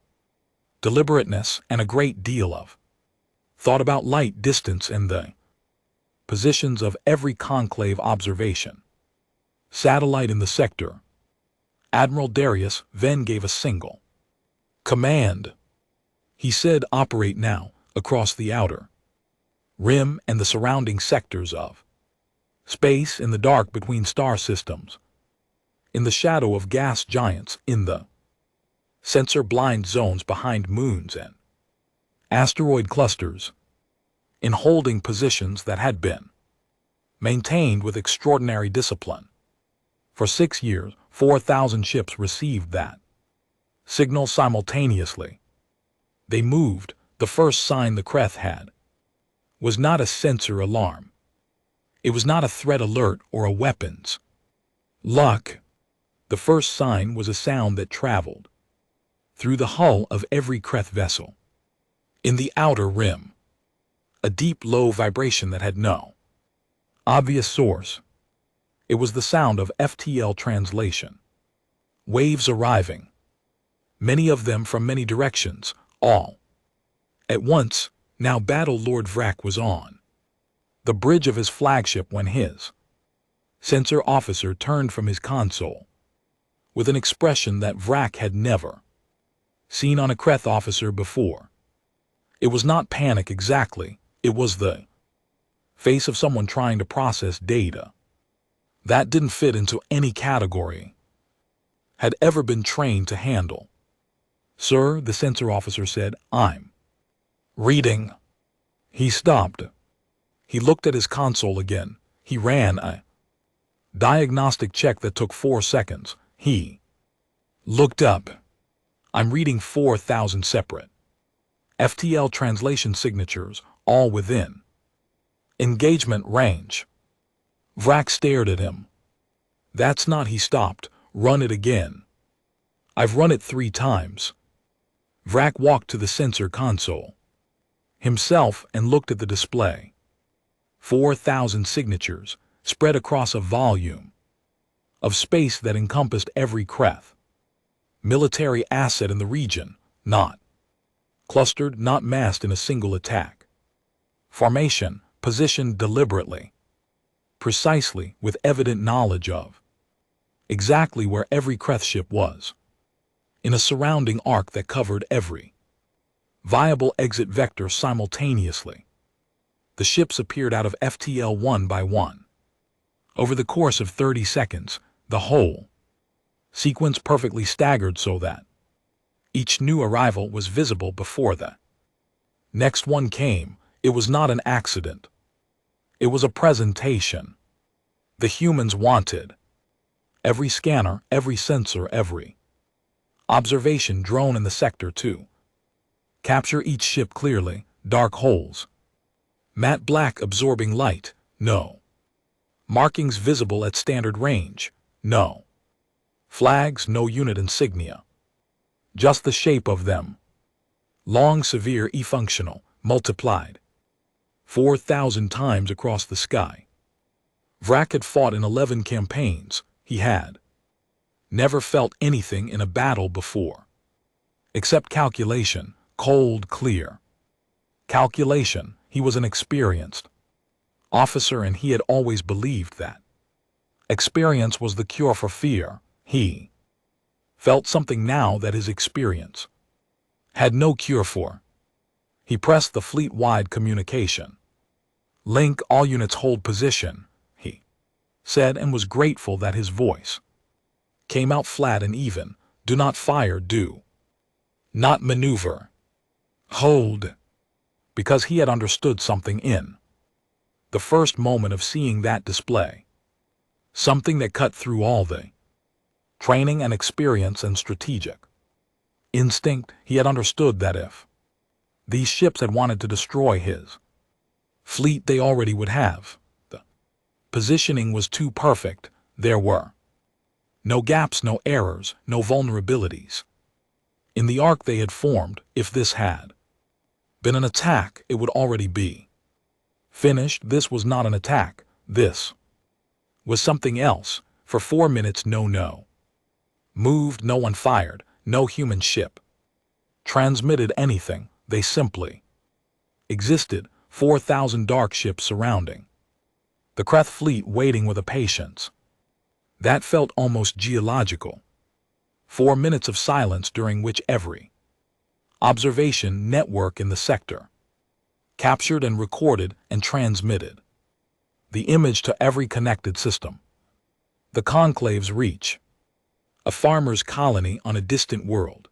deliberateness and a great deal of thought about light, distance, and the positions of every conclave observation satellite in the sector, Admiral Darius Venn gave a single command. He said, operate now. across the outer rim and the surrounding sectors of space, in the dark between star systems, in the shadow of gas giants, in the sensor-blind zones behind moons and asteroid clusters, in holding positions that had been maintained with extraordinary discipline. For 6 years, 4,000 ships received that signal simultaneously. They moved. The first sign the Kreth had was not a sensor alarm. It was not a threat alert or a weapons lock. The first sign was a sound that traveled through the hull of every Kreth vessel. In the outer rim, a deep, low vibration that had no obvious source. It was the sound of FTL translation. Waves arriving, many of them from many directions, all at once. Now Battle Lord Vrak was on the bridge of his flagship when his sensor officer turned from his console with an expression that Vrak had never seen on a Kreth officer before. It was not panic exactly, it was the face of someone trying to process data that didn't fit into any category had ever been trained to handle. "Sir," the sensor officer said, "I'm reading." He stopped. He looked at his console again. He ran a diagnostic check that took 4 seconds. He looked up. "I'm reading 4,000 separate FTL translation signatures, all within engagement range." Vrak stared at him. "That's not," he stopped. "Run it again." "I've run it 3 times. Vrak walked to the sensor console himself and looked at the display. 4,000 signatures spread across a volume of space that encompassed every Kreth military asset in the region, not clustered, not massed in a single attack formation, positioned deliberately, precisely, with evident knowledge of exactly where every Kreth ship was, in a surrounding arc that covered every viable exit vector simultaneously. The ships appeared out of FTL one by one. Over the course of 30 seconds, the whole sequence perfectly staggered so that each new arrival was visible before the next one came. It was not an accident. It was a presentation. The humans wanted every scanner, every sensor, every observation drone in the sector to capture each ship clearly. Dark holes, matte black absorbing light, no markings visible at standard range, no flags, no unit insignia, just the shape of them. Long, severe, functional, multiplied 4,000 times across the sky. Vrak had fought in 11 campaigns. He had never felt anything in a battle before, except calculation, cold, clear calculation. He was an experienced officer, and he had always believed that experience was the cure for fear. He felt something now that his experience had no cure for. He pressed the fleet-wide communication link. "All units hold position," he said, and was grateful that his voice came out flat and even. "Do not fire, do not maneuver. Hold." Because he had understood something in the first moment of seeing that display. Something that cut through all the training and experience and strategic instinct. He had understood that if these ships had wanted to destroy his fleet, they already would have. The positioning was too perfect. There were no gaps, no errors, no vulnerabilities in the arc they had formed. If this had been an attack, it would already be finished. This was not an attack. This was something else. For 4 minutes, no moved, no one fired, no human ship transmitted anything. They simply existed. 4,000 dark ships surrounding the Kreth fleet, waiting with a patience that felt almost geological. 4 minutes of silence during which every observation network in the sector captured and recorded and transmitted the image to every connected system. The conclave's reach. A farmer's colony on a distant world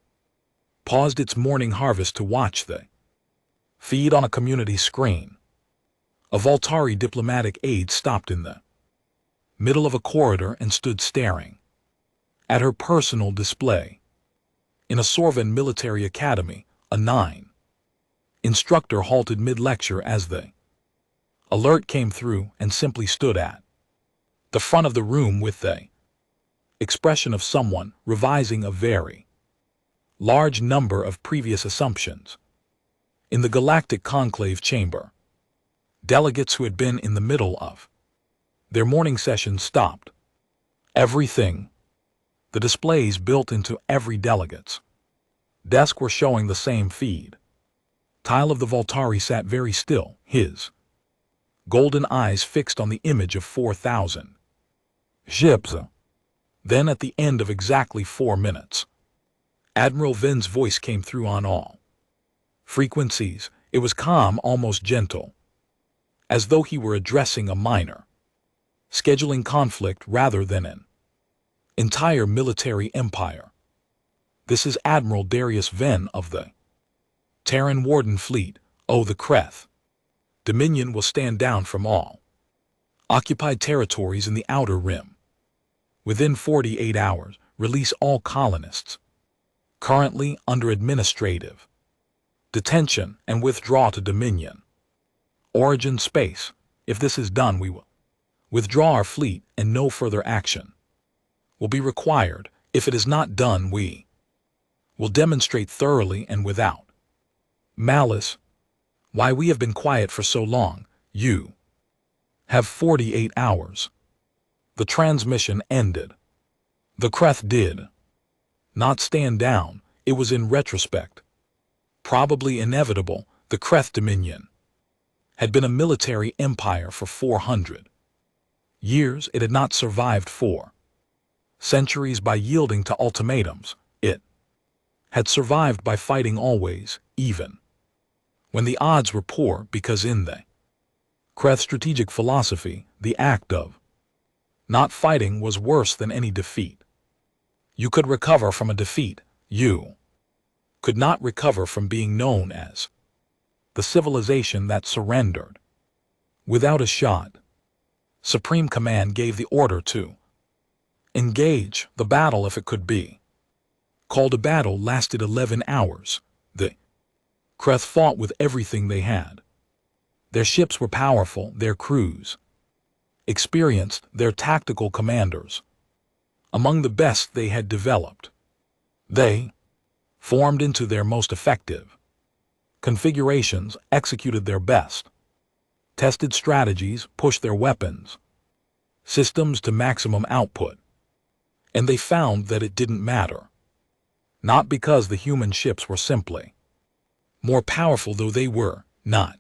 paused its morning harvest to watch the feed on a community screen. A Voltari diplomatic aide stopped in the middle of a corridor and stood staring at her personal display. In a Sorvan military academy, a 9 instructor halted mid-lecture as the alert came through and simply stood at the front of the room with the expression of someone revising a very large number of previous assumptions. In the Galactic Conclave chamber, delegates who had been in the middle of their morning session stopped. Everything, the displays built into every delegate's desk were showing the same feed. Tile of the Voltari sat very still, his golden eyes fixed on the image of 4,000 ships. Then at the end of exactly 4 minutes, Admiral Vin's voice came through on all frequencies. It was calm, almost gentle, as though he were addressing a minor, scheduling conflict rather than an entire military empire. This is Admiral Darius Ven of the Terran Warden Fleet. Oh, the Kreth Dominion will stand down from all occupied territories in the Outer Rim. Within 48 hours, release all colonists currently under administrative detention and withdraw to Dominion origin space. If this is done, we will withdraw our fleet and no further action will be required. If it is not done, we will demonstrate thoroughly and without malice why we have been quiet for so long. You have 48 hours. The transmission ended. The Kreth did not stand down. It was in retrospect probably inevitable. The Kreth Dominion had been a military empire for 400 years. It had not survived 4 centuries by yielding to ultimatums. It had survived by fighting always, even when the odds were poor, because in the Kreth strategic philosophy, the act of not fighting was worse than any defeat. You could recover from a defeat. You could not recover from being known as the civilization that surrendered without a shot. Supreme Command gave the order to engage the battle if it could be called a battle. Lasted 11 hours. The Kreth fought with everything they had. Their ships were powerful, their crews experienced, their tactical commanders among the best they had developed. They formed into their most effective configurations, executed their best, tested strategies, pushed their weapons systems to maximum output, and they found that it didn't matter. Not because the human ships were simply more powerful, though they were, not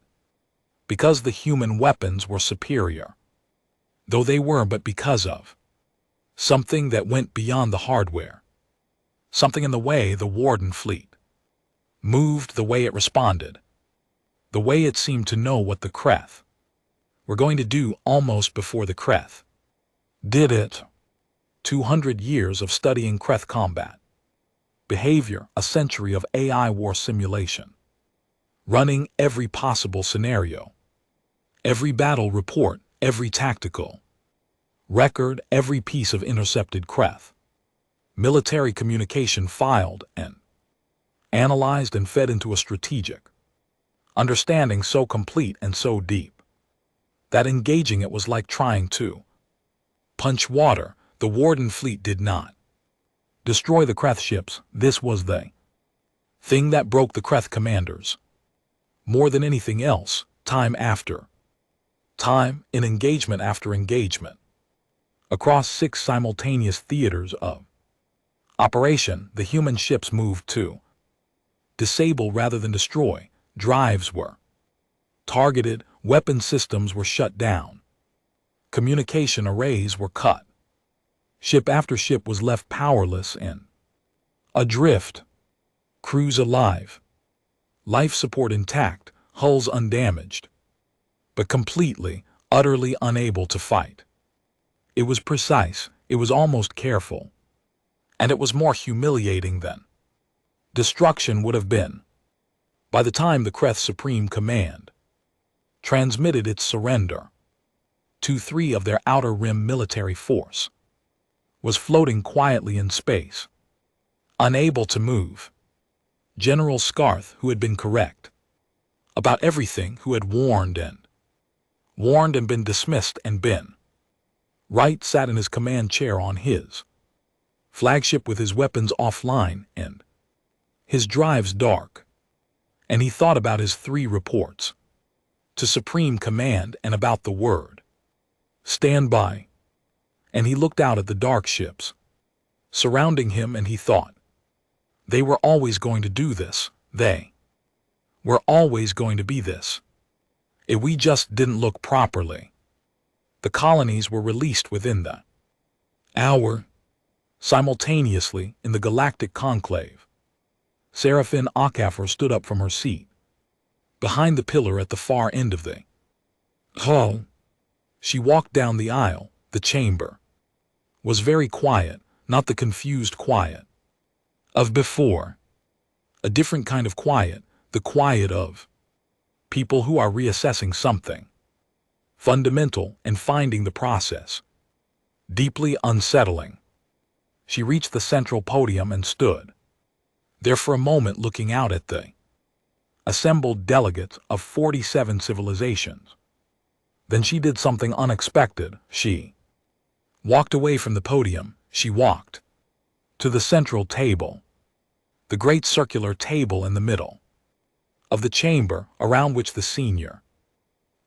because the human weapons were superior, though they were, but because of something that went beyond the hardware, something in the way the Warden fleet moved, the way it responded, the way it seemed to know what the Kreth were going to do almost before the Kreth did it. 200 years of studying Kreth combat behavior, a century of AI war simulation, running every possible scenario, every battle report, every tactical record, every piece of intercepted Kreth military communication filed and analyzed and fed into a strategic understanding so complete and so deep that engaging it was like trying to punch water. The Warden fleet did not destroy the Kreth ships. This was the thing that broke the Kreth commanders more than anything else. Time after time, in engagement after engagement, across 6 simultaneous theaters of operation, the human ships moved to disable rather than destroy. Drives were targeted, weapon systems were shut down, communication arrays were cut. Ship after ship was left powerless and adrift. Crews alive, life support intact, hulls undamaged, but completely, utterly unable to fight. It was precise, it was almost careful, and it was more humiliating than destruction would have been. By the time the Kreth Supreme Command transmitted its surrender to 3 of their Outer Rim military force was floating quietly in space, unable to move. General Scarth, who had been correct about everything, who had warned and been dismissed and been right, sat in his command chair on his flagship with his weapons offline and his drives dark, and he thought about his 3 reports to Supreme Command and about the word stand by, and he looked out at the dark ships surrounding him, and he thought, they were always going to do this, they were always going to be this. If we just didn't look properly. The colonies were released within the hour. Simultaneously, in the galactic conclave, Seraphin Okafor stood up from her seat behind the pillar at the far end of the hall. She walked down the aisle. The chamber was very quiet, not the confused quiet of before. A different kind of quiet, the quiet of people who are reassessing something fundamental and finding the process deeply unsettling. She reached the central podium and stood there for a moment, looking out at the assembled delegates of 47 civilizations. Then she did something unexpected. She walked away from the podium. She walked to the central table, the great circular table in the middle of the chamber, around which the senior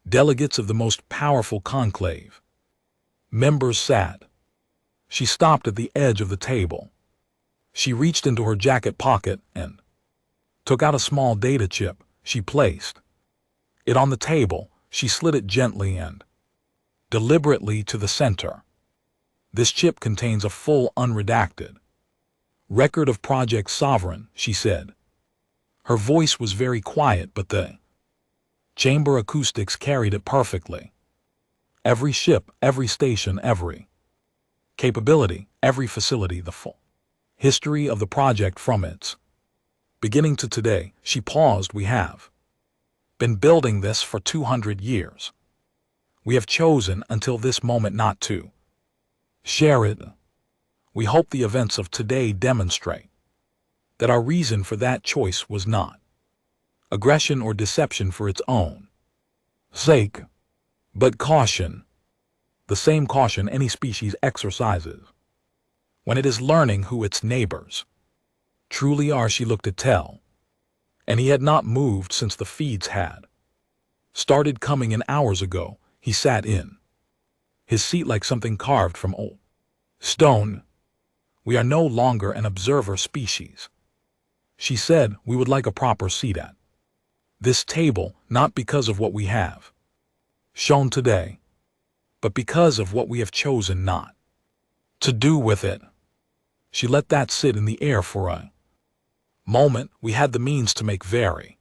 delegates of the most powerful conclave members sat. She stopped at the edge of the table. She reached into her jacket pocket and took out a small data chip. She placed it on the table. She slid it gently and deliberately to the center. This chip contains a full, unredacted record of Project Sovereign, she said. Her voice was very quiet, but the chamber acoustics carried it perfectly. Every ship, every station, every capability, every facility, the full history of the project from its beginning to today. She paused. We have been building this for 200 years. We have chosen until this moment not to share it. We hope the events of today demonstrate that our reason for that choice was not aggression or deception for its own sake, but caution, the same caution any species exercises when it is learning who its neighbors truly are. She looked at Tell, and he had not moved since the feeds had started coming in hours ago. He sat in his seat like something carved from old stone. We are no longer an observer species, she said. We would like a proper seat at this table, not because of what we have shown today, but because of what we have chosen not to do with it. She let that sit in the air for a moment. We had the means to make very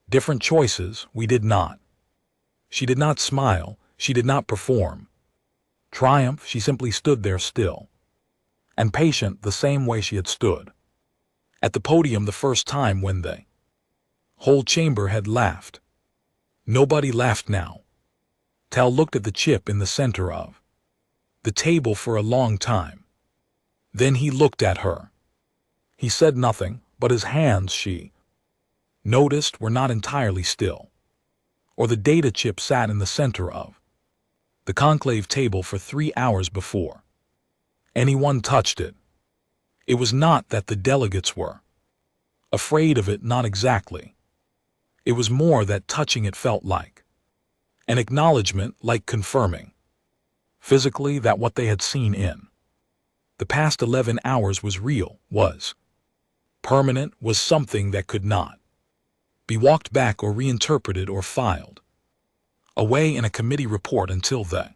different choices. We did not. She did not smile. She did not perform triumph. She simply stood there still and patient, the same way she had stood at the podium the first time when the whole chamber had laughed. Nobody laughed now. Tal looked at the chip in the center of the table for a long time. Then he looked at her. He said nothing, but his hands, she noticed, were not entirely still. Or the data chip sat in the center of the conclave table for 3 hours before anyone touched it. It was not that the delegates were afraid of it, not exactly. It was more that touching it felt like an acknowledgement, like confirming physically that what they had seen in the past 11 hours was real, was permanent, was something that could not be walked back or reinterpreted or filed away in a committee report until the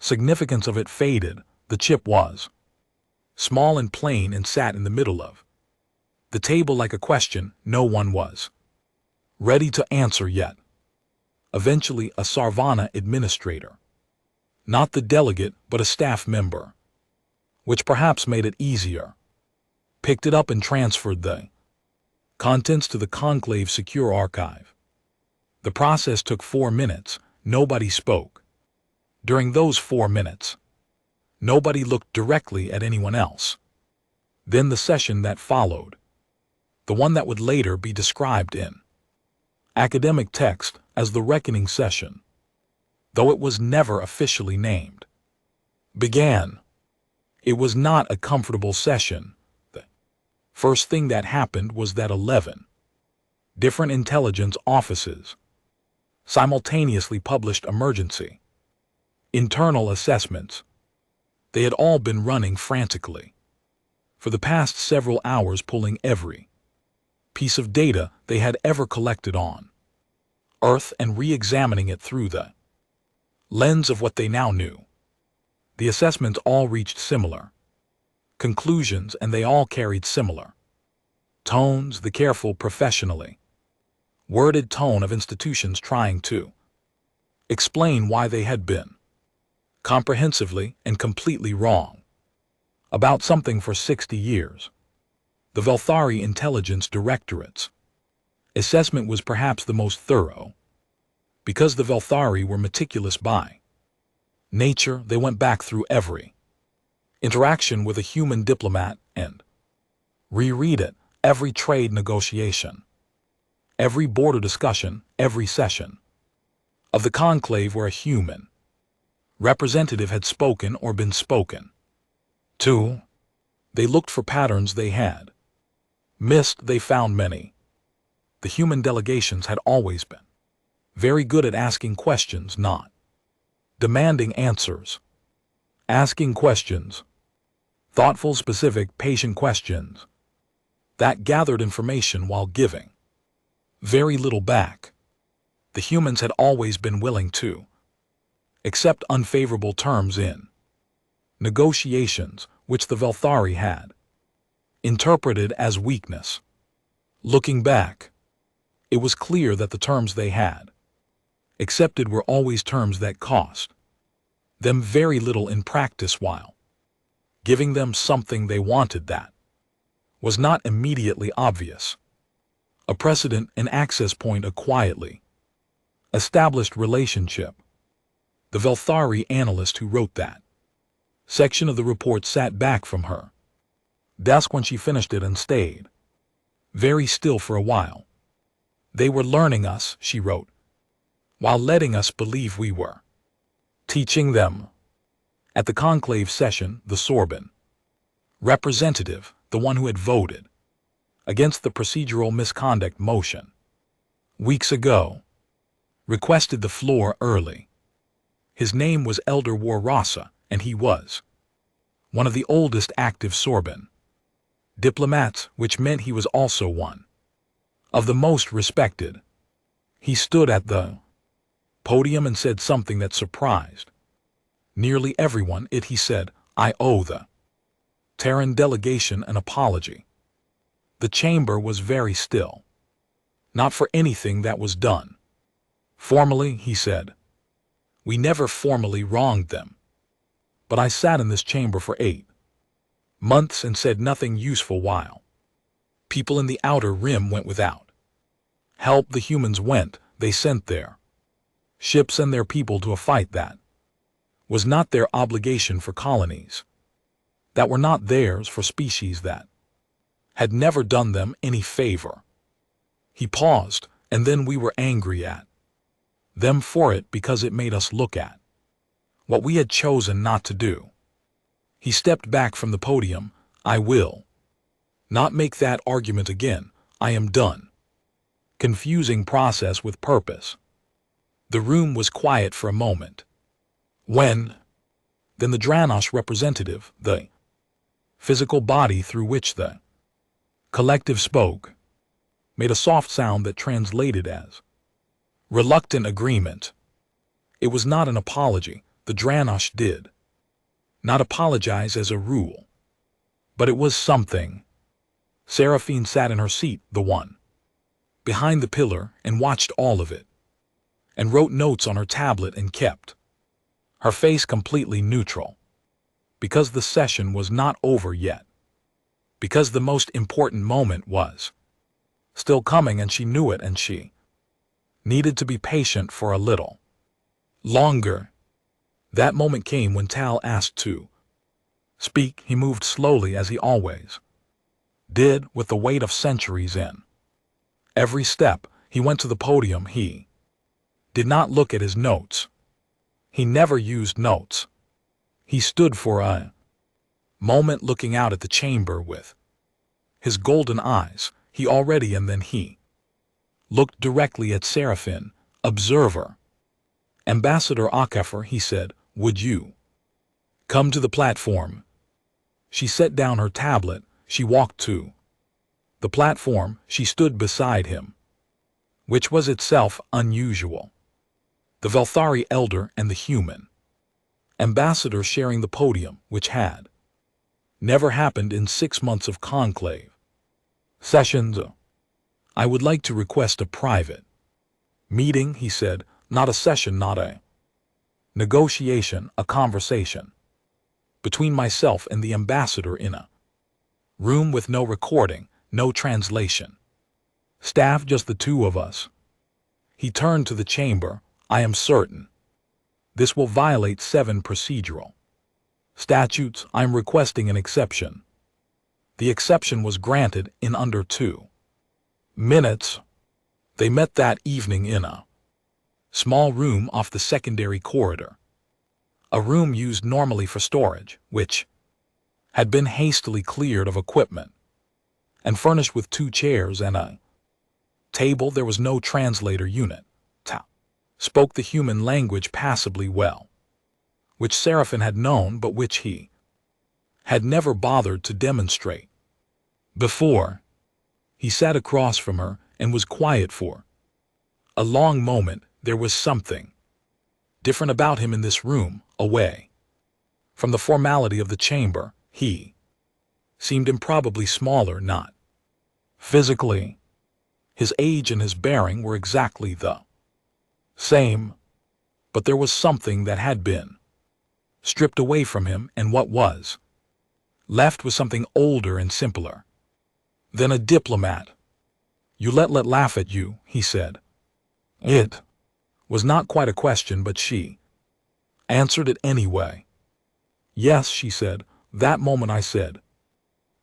significance of it faded. The chip was small and plain and sat in the middle of the table like a question no one was ready to answer yet. Eventually a Sarvana administrator, not the delegate but a staff member, which perhaps made it easier, picked it up and transferred the contents to the conclave's secure archive. The process took 4 minutes. Nobody spoke. During those 4 minutes, nobody looked directly at anyone else. Then the session that followed, the one that would later be described in academic text as the Reckoning Session, though it was never officially named, began. It was not a comfortable session. The first thing that happened was that 11 different intelligence offices simultaneously published emergency internal assessments. They had all been running frantically for the past several hours, pulling every piece of data they had ever collected on Earth and re-examining it through the lens of what they now knew. The assessments all reached similar conclusions, and they all carried similar tones, the careful, professionally worded tone of institutions trying to explain why they had been comprehensively and completely wrong about something for 60 years. The Velthari Intelligence Directorate's assessment was perhaps the most thorough. Because the Velthari were meticulous by nature, they went back through every interaction with a human diplomat and reread it, every trade negotiation, every border discussion, every session of the conclave where a human representative had spoken or been spoken to. They looked for patterns they had missed. They found many. The human delegations had always been very good at asking questions, not demanding answers. Asking questions, thoughtful, specific, patient questions that gathered information while giving very little back. The humans had always been willing to accept unfavorable terms in negotiations, which the Velthari had interpreted as weakness. Looking back, it was clear that the terms they had accepted were always terms that cost them very little in practice, while giving them something they wanted that was not immediately obvious. A precedent, an access point, a quietly established relationship. The Velthari analyst who wrote that section of the report sat back from her desk when she finished it and stayed very still for a while. They were learning us, she wrote, while letting us believe we were teaching them. At the conclave session, the Sorbonne representative, the one who had voted against the procedural misconduct motion weeks ago, requested the floor early. His name was Elder Warrasa, and he was one of the oldest active Sorbonne diplomats, which meant he was also one of the most respected. He stood at the podium and said something that surprised nearly everyone. He said, "I owe the Terran delegation an apology." The chamber was very still. "Not for anything that was done formally," he said. "We never formally wronged them. But I sat in this chamber for 8 months and said nothing useful while people in the outer rim went without help. The humans went, they sent their ships and their people to a fight that was not their obligation, for colonies that were not theirs, for species that had never done them any favor." He paused, and then we were angry at them for it because it made us look at what we had chosen not to do. He stepped back from the podium. "I will not make that argument again. I am done confusing process with purpose." The room was quiet for a moment. Then the Dranosh representative, the physical body through which the collective spoke, made a soft sound that translated as reluctant agreement. It was not an apology. The Dranosh did not apologize as a rule, but it was something. Seraphine sat in her seat, the one behind the pillar and watched all of it, and wrote notes on her tablet and kept her face completely neutral, because the session was not over yet, because the most important moment was still coming, and she knew it, and she needed to be patient for a little longer. That moment came when Tal asked to speak. He moved slowly, as he always did, with the weight of centuries in every step. He went to the podium. He did not look at his notes. He never used notes. He stood for a moment, looking out at the chamber with his golden eyes. He already, and then he looked directly at Seraphine, observer. Ambassador HFY, he said, would you come to the platform? She set down her tablet. She walked to the platform. She stood beside him, which was itself unusual. The Velthari elder and the human ambassador sharing the podium, which had never happened in 6 months of conclave sessions. I would like to request a private meeting, he said, not a session, not a negotiation, a conversation between myself and the ambassador in a room with no recording, no translation. Staff, just the two of us. He turned to the chamber. I am certain this will violate 7 procedural statutes. I am requesting an exception. The exception was granted in under 2 minutes. They met that evening in a small room off the secondary corridor, a room used normally for storage, which had been hastily cleared of equipment and furnished with 2 chairs and a table. There was no translator unit. Tao spoke the human language passably well, which Seraphine had known, but which he had never bothered to demonstrate before. He sat across from her and was quiet for a long moment. There was something different about him in this room, away from the formality of the chamber. He seemed improbably smaller, not physically. His age and his bearing were exactly the same, but there was something that had been stripped away from him, and what was left was something older and simpler than a diplomat. You let laugh at you, he said. It was not quite a question, but she answered it anyway. Yes, she said. That moment I said,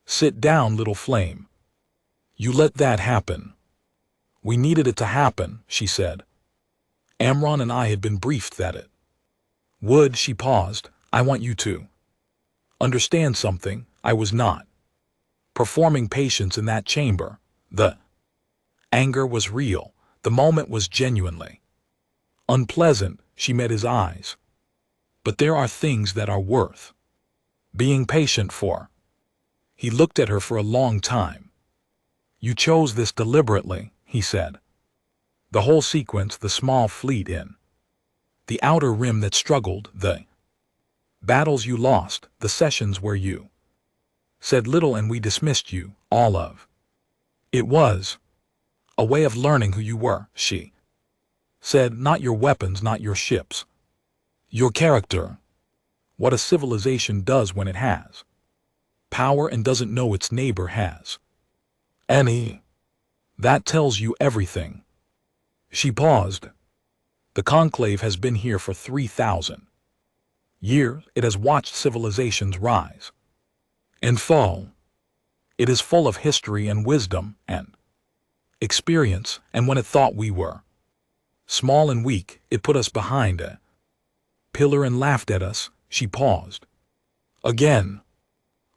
sit down, little flame. You let that happen. We needed it to happen, she said. Amron and I had been briefed that it would. She paused. I want you to understand something. I was not performing patience in that chamber. The anger was real. The moment was genuinely unpleasant. She met his eyes. But there are things that are worth being patient for. He looked at her for a long time. You chose this deliberately, he said. The whole sequence, the small fleet in the outer rim that struggled, the battles you lost, the sessions where you said little and we dismissed you, all of it was a way of learning who you were, she said. Not your weapons, not your ships. Your character. What a civilization does when it has power and doesn't know its neighbor has any. That tells you everything. She paused. The conclave has been here for 3,000 years. It has watched civilizations rise and fall. It is full of history and wisdom and experience, and when it thought we were small and weak, it put us behind a pillar and laughed at us. She paused. Again.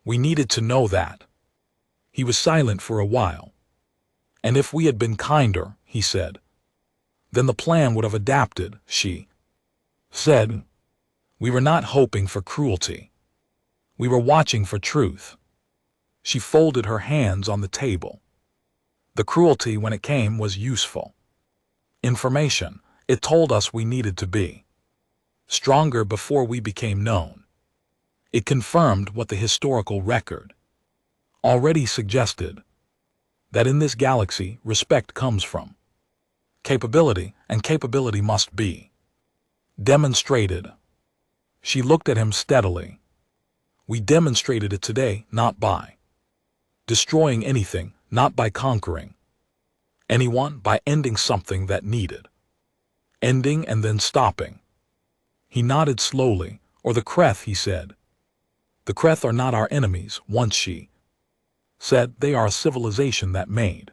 We needed to know that. He was silent for a while. And if we had been kinder, he said, then the plan would have adapted, she said. We were not hoping for cruelty. We were watching for truth. She folded her hands on the table. The cruelty, when it came, was useful information. It told us we needed to be stronger before we became known. It confirmed what the historical record already suggested. That in this galaxy, respect comes from capability, and capability must be demonstrated. She looked at him steadily. We demonstrated it today, not by destroying anything, not by conquering anyone, by ending something that needed ending and then stopping. He nodded slowly. Or the Kreth, he said. The Kreth are not our enemies, once she said. They are a civilization that made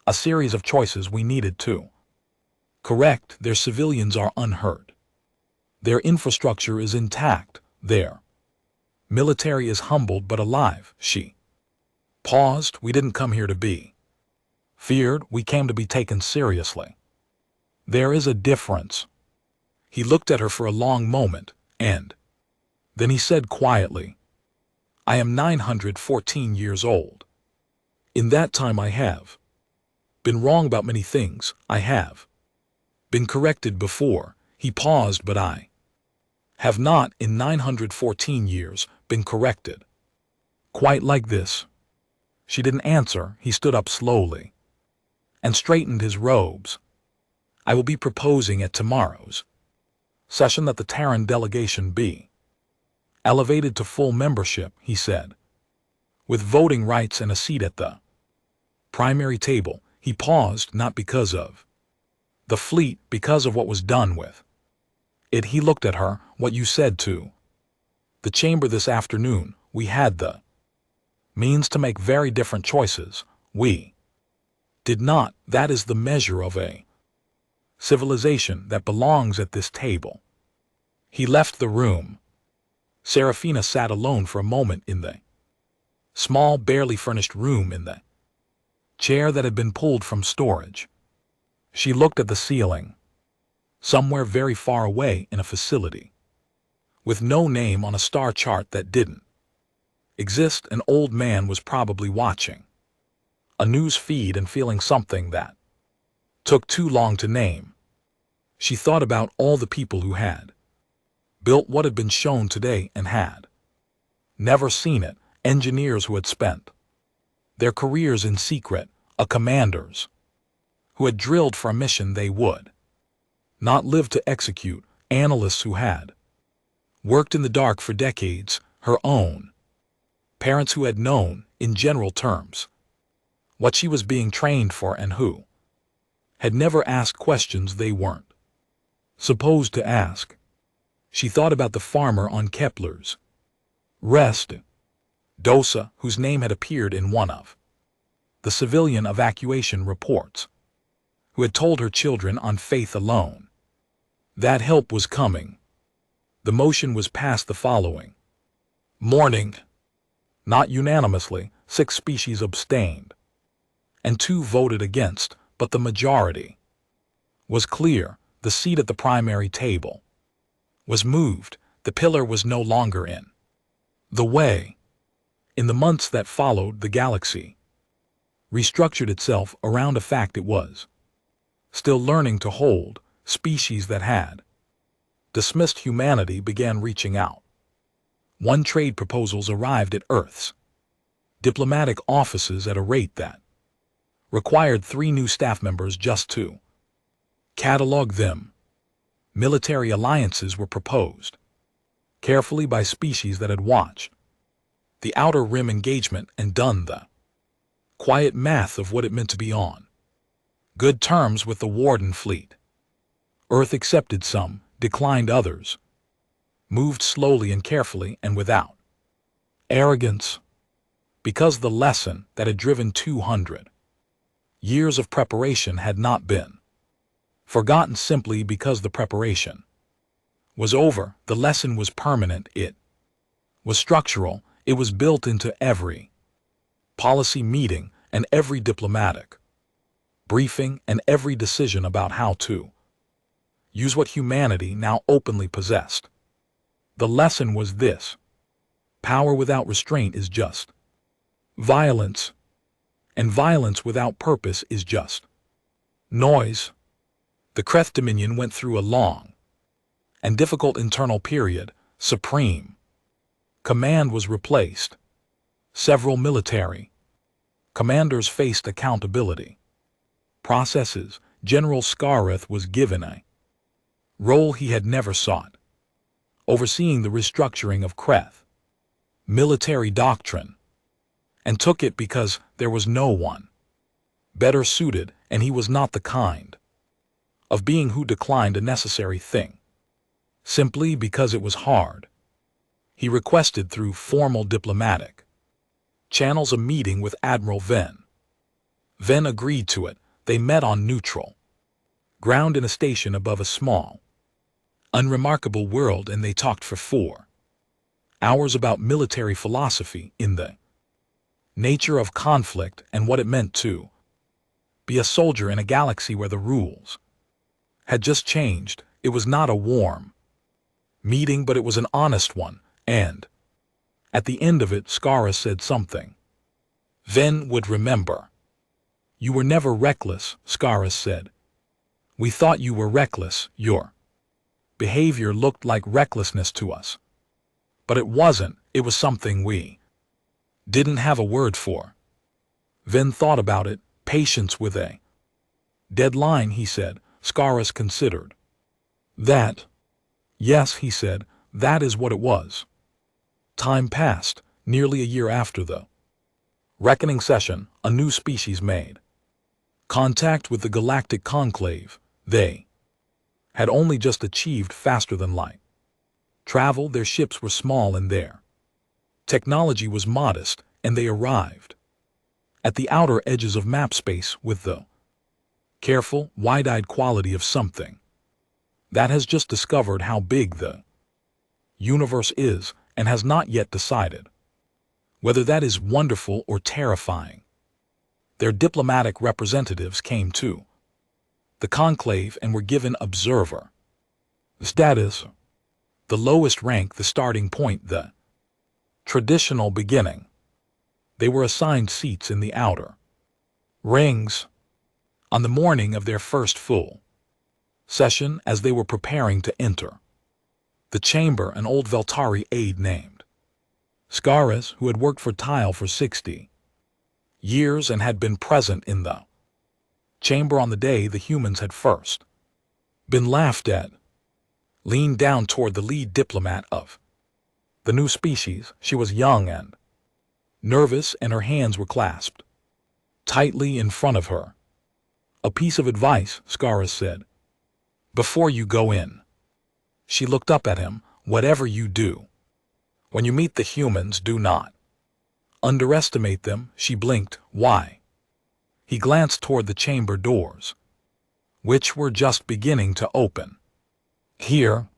a series of choices we needed to correct. Their civilians are unhurt. Their infrastructure is intact. Their military is humbled but alive. She paused. We didn't come here to be feared. We came to be taken seriously. There is a difference. He looked at her for a long moment, and then he said quietly, I am 914 years old. In that time I have been wrong about many things. I have been corrected before. He paused, but I have not in 914 years been corrected quite like this. She didn't answer. He stood up slowly and straightened his robes. I will be proposing at tomorrow's session that the Terran delegation be elevated to full membership, he said, with voting rights and a seat at the primary table. He paused, not because of the fleet, because of what was done with it. He looked at her. What you said to the chamber this afternoon, we had the means to make very different choices. We did not. That is the measure of a civilization that belongs at this table. He left the room. Serafina sat alone for a moment in the small, barely furnished room, in the chair that had been pulled from storage. She looked at the ceiling. Somewhere very far away in a facility with no name on a star chart that didn't exist, an old man was probably watching a news feed and feeling something that took too long to name. She thought about all the people who had built what had been shown today and had never seen it, engineers who had spent their careers in secret, commanders who had drilled for a mission they would not live to execute, analysts who had worked in the dark for decades, her own parents who had known, in general terms, what she was being trained for, and who had never asked questions they weren't supposed to ask. She thought about the farmer on Kepler's rest, Dosa, whose name had appeared in one of the civilian evacuation reports, who had told her children on faith alone that help was coming. The motion was passed the following morning. Not unanimously, 6 species abstained, and 2 voted against, but the majority was clear. The seat at the primary table was moved. The pillar was no longer in the way. In the months that followed, the galaxy restructured itself around a fact it was still learning to hold. Species that had dismissed humanity began reaching out. 1 trade proposals arrived at Earth's diplomatic offices at a rate that required 3 new staff members just to catalog them. Military alliances were proposed carefully by species that had watched the outer rim engagement and done the quiet math of what it meant to be on good terms with the Warden fleet. Earth accepted some, declined others, moved slowly and carefully and without arrogance, because the lesson that had driven 200 years of preparation had not been forgotten simply because the preparation was over. The lesson was permanent. It was structural. It was built into every policy meeting and every diplomatic briefing and every decision about how to use what humanity now openly possessed. The lesson was this: power without restraint is just violence, and violence without purpose is just noise. The Kreth Dominion went through a long and difficult internal period. Supreme command was replaced. Several military Commanders faced accountability. Processes, General Scareth was given a role he had never sought, overseeing the restructuring of Kreth, military doctrine, and took it because there was no one better suited, and he was not the kind of being who declined a necessary thing simply because it was hard. He requested through formal diplomatic channels a meeting with Admiral Venn. Venn agreed to it. They met on neutral ground in a station above a small, unremarkable world, and they talked for 4 hours about military philosophy in the nature of conflict and what it meant to be a soldier in a galaxy where the rules had just changed. It was not a warm meeting, but it was an honest one, and at the end of it, Scareth said something Venn would remember. "You were never reckless," Scareth said. "We thought you were reckless. Your behavior looked like recklessness to us. But it wasn't. It was something we didn't have a word for." Venn thought about it. "Patience with a deadline," he said. Scareth considered. "That?" "Yes," he said, "that is what it was." Time passed. Nearly a year after the reckoning session, a new species made contact with the Galactic Conclave. They had only just achieved faster than light travel. Their ships were small and their technology was modest, and they arrived at the outer edges of map space with the careful, wide-eyed quality of something that has just discovered how big the universe is and has not yet decided whether that is wonderful or terrifying. Their diplomatic representatives came to the conclave and were given observer status, the lowest rank, the starting point, the traditional beginning. They were assigned seats in the outer rings. On the morning of their first full session, as they were preparing to enter the chamber, an old Veltari aide named Scareth, who had worked for Tile for 60 years and had been present in the chamber on the day the humans had first been laughed at, leaned down toward the lead diplomat of the new species. She was young and nervous, and her hands were clasped tightly in front of her. "A piece of advice," Scareth said, "before you go in." She looked up at him. "Whatever you do, when you meet the humans, do not underestimate them." She blinked. "Why?" He glanced toward the chamber doors, which were just beginning to open. "Here,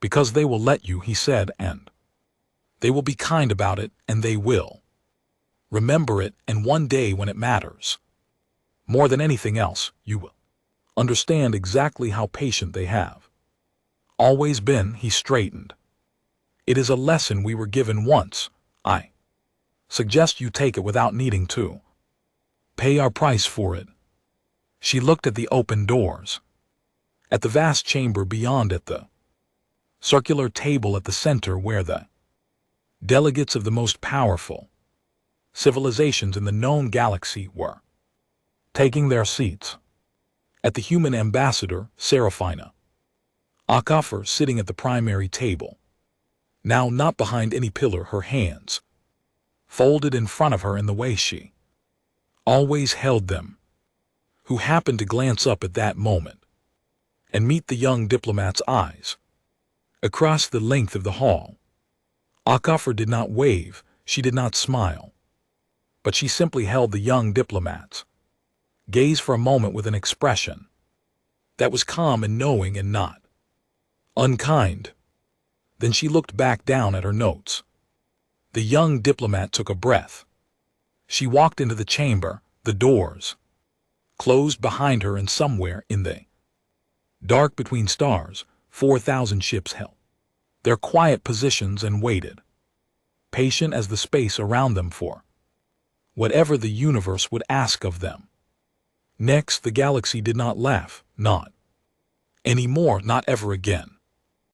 because they will let you," he said, "and they will be kind about it, and they will remember it, and one day when it matters more than anything else, you will understand exactly how patient they have always been." He straightened. "It is a lesson we were given once. I suggest you take it without needing to pay our price for it." She looked at the open doors, at the vast chamber beyond, at the circular table at the center where the delegates of the most powerful civilizations in the known galaxy were taking their seats, at the human ambassador, Seraphina Akafer, sitting at the primary table, now not behind any pillar, her hands folded in front of her in the way she always held them, who happened to glance up at that moment and meet the young diplomat's eyes across the length of the hall. Akafer did not wave, she did not smile, but she simply held the young diplomat's gaze for a moment with an expression that was calm and knowing and not unkind. Then she looked back down at her notes. The young diplomat took a breath. She walked into the chamber, the doors closed behind her, and somewhere in the dark between stars, 4,000 ships held their quiet positions and waited, patient as the space around them, for whatever the universe would ask of them. Next, the galaxy did not laugh, not anymore, not ever again.